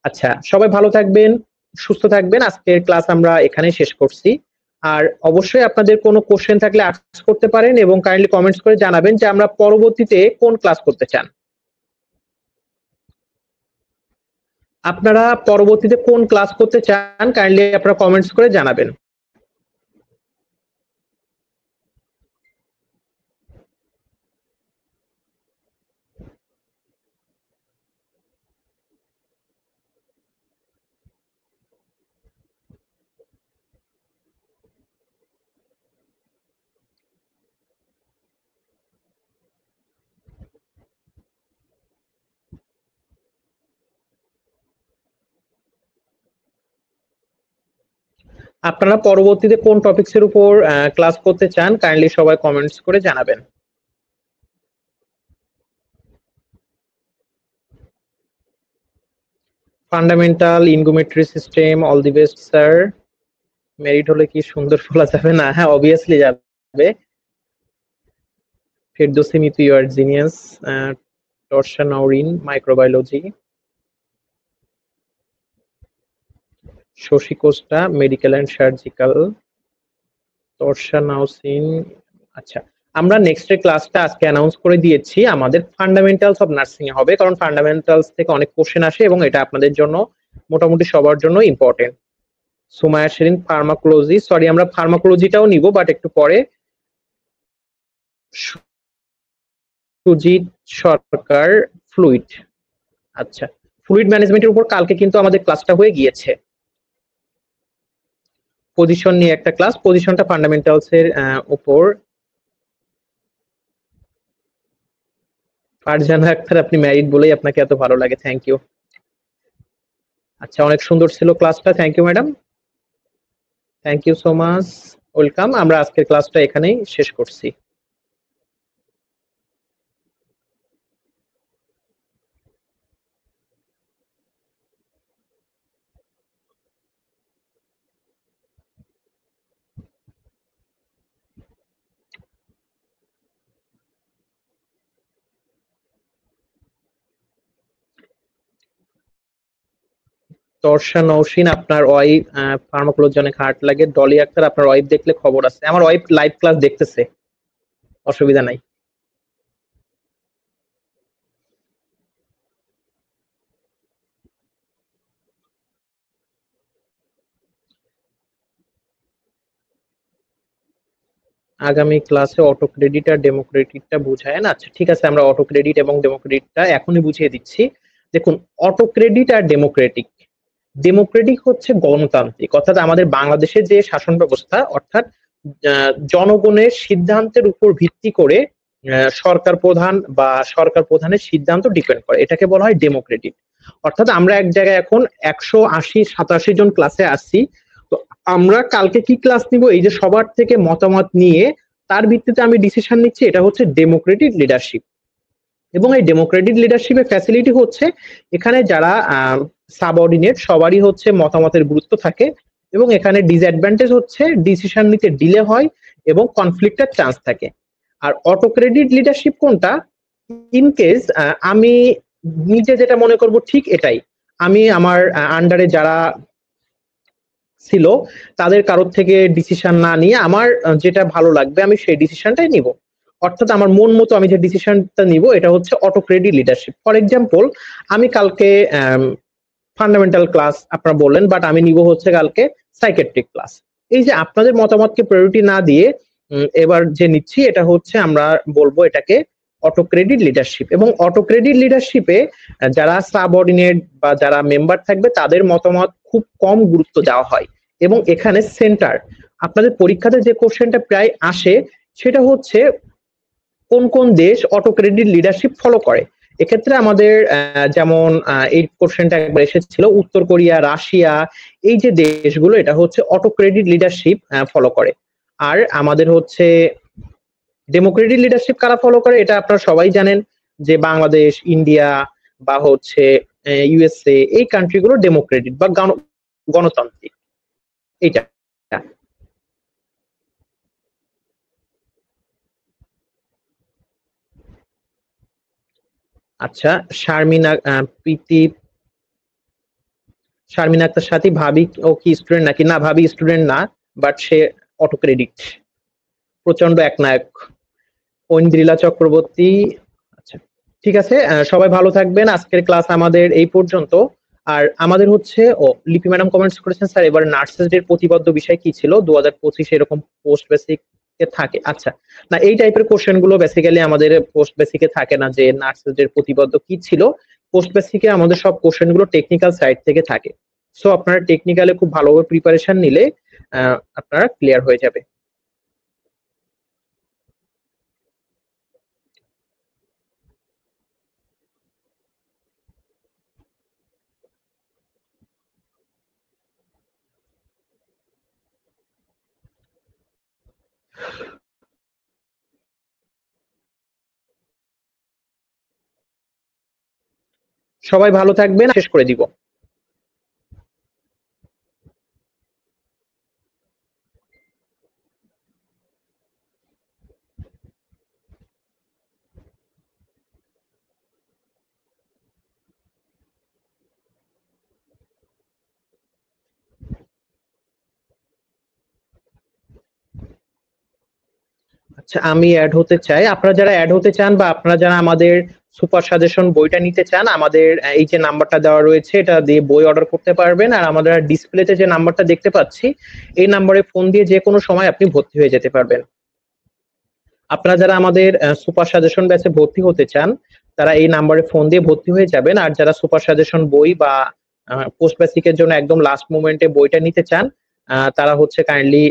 আচ্ছা সবাই ভালো থাকবেন, সুস্থ থাকবেন। আজকের ক্লাস আমরা এখানেই শেষ করছি। আর অবশ্যই আপনাদের কোনো কোশ্চেন থাকলে আস্ক করতে পারেন এবং কাইন্ডলি কমেন্টস করে জানাবেন যে আমরা পরবর্তীতে কোন ক্লাস করতে চান। আপনারা পরবর্তীতে কোন ক্লাস করতে চান কাইন্ডলি আপনারা কমেন্টস করে জানাবেন। আপনারা পরবর্তীতে কোন টপিকস এর উপর ক্লাস করতে চান কাইন্ডলি সবাই কমেন্টস করে জানাবেন। ফান্ডামেন্টাল ইনগুমেট্রি system, all the best sir. Merit হলে কি সুন্দর বলা যাবে না? হ্যাঁ, অবভিয়াসলি যাবে। Ferdousi Mitu, you are genius. Torsha Nowrin, microbiology. Shashi Costa, medical and surgical. Torsha Naosin. আচ্ছা, আমরা নেক্সট এর ক্লাসটা আজকে অ্যানাউন্স করে দিয়েছি, আমাদের ফান্ডামেন্টালস অফ নার্সিং এ হবে, কারণ ফান্ডামেন্টালস থেকে অনেক কোশ্চেন আসে এবং এটা আপনাদের জন্য মোটামুটি সবার জন্য important. Sumaiya Sherin, pharmacology. Sorry, আমরা ফার্মাকোলজিটাও নিব বাট একটু পরে। সুজিত সরকার, ফ্লুইড। আচ্ছা, ফ্লুইড ম্যানেজমেন্টের উপর কালকে কিন্তু আমাদের ক্লাসটা হয়ে গিয়েছে। পজিশন নিয়ে একটা ক্লাস, পজিশনটা ফান্ডামেন্টালস এর উপর। ফারজানা আক্তার, আপনি ম্যারিড বলেই আপনাকে এত ভালো লাগে, থ্যাংক ইউ। আচ্ছা, অনেক সুন্দর ছিল ক্লাসটা, thank you madam, thank you so much, welcome. আমরা আজকের ক্লাসটা এখানেই শেষ করছি। তর্ষা নওশিন, আপনার ওয়াইফ ফার্মাকোলজি অনেক হার্ট লাগে। ডলি আক্তার, আপনার ওয়াইফ দেখলে খবর আছে। আমার ওয়াইফ লাইভ ক্লাস দেখতেছে, অসুবিধা নাই। আগামী ক্লাসে অটো ক্রেডিট আর ডেমো ক্রেডিটটা বুঝায় না। আচ্ছা ঠিক আছে, আমরা অটো ক্রেডিট এবং ডেমো ক্রেডিটটা এখনই বুঝিয়ে দিচ্ছি। দেখুন, অটো ক্রেডিট আর ডেমোক্রেটিক, ডেমোক্রেটিক হচ্ছে গণতান্ত্রিক, অর্থাৎ আমাদের বাংলাদেশের যে শাসন ব্যবস্থা, অর্থাৎ জনগণের সিদ্ধান্তের উপর ভিত্তি করে সরকার প্রধান বা সরকার প্রধানের সিদ্ধান্ত ডিপেন্ড করে, এটাকে বলা হয় ডেমোক্রেটিক। অর্থাৎ আমরা এক জায়গায় এখন 180-87 জন ক্লাসে আসছি, তো আমরা কালকে কি ক্লাস নিব, এই যে সবার থেকে মতামত নিয়ে তার ভিত্তিতে আমি ডিসিশন নিচ্ছি, এটা হচ্ছে ডেমোক্রেটিক লিডারশিপ। এবং এই ডেমোক্রেটিক লিডারশিপের ফ্যাসিলিটি হচ্ছে এখানে যারা সাবঅর্ডিনেট সবারই হচ্ছে মতামতের গুরুত্ব থাকে, এবং এখানে ডিসঅ্যাডভান্টেজ হচ্ছে ডিসিশন নিতে ডিলে হয় এবং কনফ্লিক্টের চান্স থাকে। আর অটোক্রেডিট লিডারশিপ কোনটা, ইন কেস আমি নিজে যেটা মনে করব ঠিক এটাই, আমি আমার আন্ডারে যারা ছিল তাদের কারোর থেকে ডিসিশন না নিয়ে আমার যেটা ভালো লাগবে আমি সেই ডিসিশনটাই নিব, অর্থাৎ আমার মন মতো আমি যে ডিসিশনটা নিব, এটা হচ্ছে অটোক্রেডিট লিডারশিপ। ফর এক্সাম্পল, আমি কালকে ফান্ডামেন্টাল ক্লাস আপনারা বললেন, বাট আমি নিব হচ্ছে কালকে সাইকেট্রিক ক্লাস। এই যে আপনাদের মতামতকে প্রায়োরিটি না দিয়ে এবার যে নিচ্ছি, এটা হচ্ছে আমরা বলবো এটাকে অটোক্রেডিট লিডারশিপ। এবং অটোক্রেডিট লিডারশিপে যারা সাবঅর্ডিনেট বা যারা মেম্বার থাকবে তাদের মতামত খুব কম গুরুত্ব দেওয়া হয়। এবং এখানে সেন্টার, আপনাদের পরীক্ষাতে যে কোশ্চেনটা প্রায় আসে সেটা হচ্ছে কোন কোন দেশ অটোক্রেডিট লিডারশিপ ফলো করে। এক্ষেত্রে আমাদের যেমন এই কোশ্চেনটা একবার এসেছিল, উত্তর কোরিয়া, রাশিয়া, এই যে দেশগুলো এটা হচ্ছে অটোক্রেডিট লিডারশিপ ফলো করে। আর আমাদের হচ্ছে ডেমোক্রেটিক লিডারশিপ কারা ফলো করে, এটা আপনারা সবাই জানেন যে বাংলাদেশ, ইন্ডিয়া বা হচ্ছে ইউএসএ, এই কান্ট্রিগুলো ডেমোক্রেটিক বা গণতান্ত্রিক। এইটা আচ্ছা, শারমিনা প্রীতি, শারমিনা আক্তার সাথী, ভাবি ও কি স্টুডেন্ট নাকি? না, ভাবি স্টুডেন্ট না, বাট সে অটো ক্রেডিট, প্রচন্ড একনায়ক, ঐন্দ্রিলা চক্রবর্তী। আচ্ছা ঠিক আছে, সবাই ভালো থাকবেন। আজকের ক্লাস আমাদের এই পর্যন্ত। আর আমাদের হচ্ছে লিপি ম্যাডাম কমেন্টস করেছেন স্যার এবার নার্সেস ডে প্রতিবদ্ধ বিষয় কি ছিল 2025 এরকম পোস্ট বেসিক এ থাকে। আচ্ছা না, এই টাইপের কোশ্চেন গুলো বেসিক্যালি আমাদের পোস্ট বেসিকে থাকে না, যে নার্সেস ডে প্রতিবদ্ধ কি ছিল। পোস্ট বেসিকে আমাদের সব কোশ্চেন গুলো টেকনিক্যাল সাইড থেকে থাকে। সো আপনারা টেকনিক্যালে খুব ভালোভাবে প্রিপারেশন নিলে আপনারা ক্লিয়ার হয়ে যাবে। সবাই ভালো থাকবেন, শেষ করে দিব। আচ্ছা আমি অ্যাড হতে চাই, আপনারা যারা অ্যাড হতে চান বা আপনারা যারা আমাদের সুপার সাজেশন বইটা নিতে চান, আমাদের এই যে নাম্বারটা দেওয়া রয়েছে এটা দিয়ে বই অর্ডার করতে পারবেন। আর আমাদের ডিসপ্লেতে যে নাম্বারটা দেখতে পাচ্ছি এই নাম্বারে ফোন দিয়ে যে কোনো সময় আপনি ভর্তি হয়ে যেতে পারবেন। আপনারা যারা আমাদের সুপার সাজেশন ব্যাচে ভর্তি হতে চান তারা এই নাম্বারে ফোন দিয়ে ভর্তি হয়ে যাবেন। আর যারা সুপার সাজেশন বই বা পোস্ট বেসিকের জন্য একদম লাস্ট মোমেন্টে বইটা নিতে চান তারা হচ্ছে কাইন্ডলি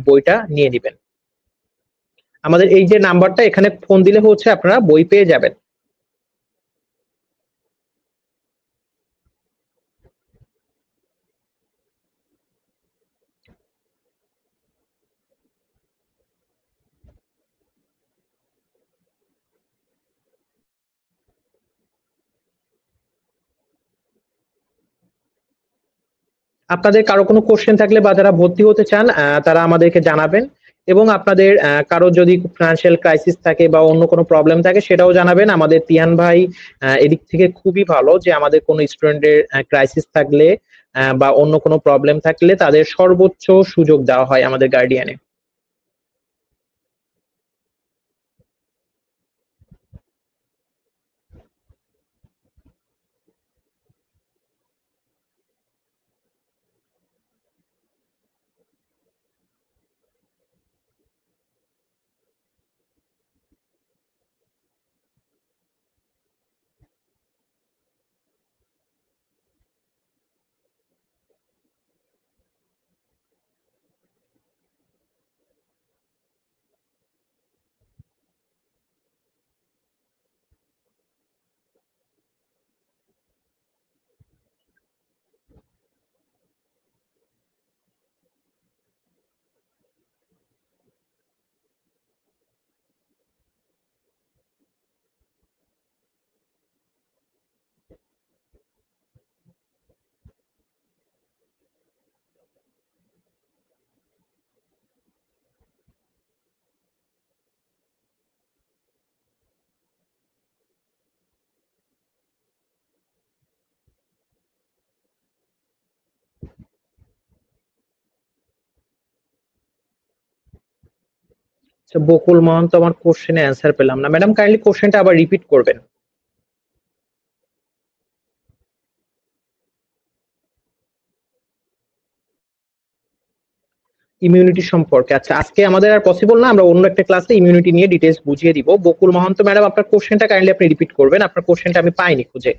বইটা নিয়ে নেবেন। আমাদের এই যে নাম্বারটা এখানে ফোন দিলে হচ্ছে আপনারা বই পেয়ে যাবেন। আপনাদের কারো কোনো কোশ্চেন থাকলে বা যারা ভর্তি হতে চান তারা আমাদেরকে জানাবেন। এবং আপনাদের কারো যদি ফিনান্সিয়াল ক্রাইসিস থাকে বা অন্য কোনো প্রবলেম থাকে সেটাও জানাবেন। আমাদের তিয়ান ভাই এদিক থেকে খুবই ভালো, যে আমাদের কোনো স্টুডেন্টের ক্রাইসিস থাকলে বা অন্য কোনো প্রবলেম থাকলে তাদের সর্বোচ্চ সুযোগ দেওয়া হয় আমাদের গার্ডিয়ানে। আচ্ছা বকুল মহন্ত, আমার কোশ্চেনে অ্যান্সার পেলাম না ম্যাডাম, কাইন্ডলি কোশ্চেনটা আবার রিপিট করবেন। ইমিউনিটি সম্পর্কে, আচ্ছা আজকে আমাদের আর পসিবল না, আমরা অন্য একটা ক্লাসে ইমিউনিটি নিয়ে ডিটেইলস বুঝিয়ে দিব। বকুল মহন্ত ম্যাডাম আপনার কোশ্চেনটা কাইন্ডলি আপনি রিপিট করবেন, আপনার কোশ্চেনটা আমি পাইনি খুঁজে।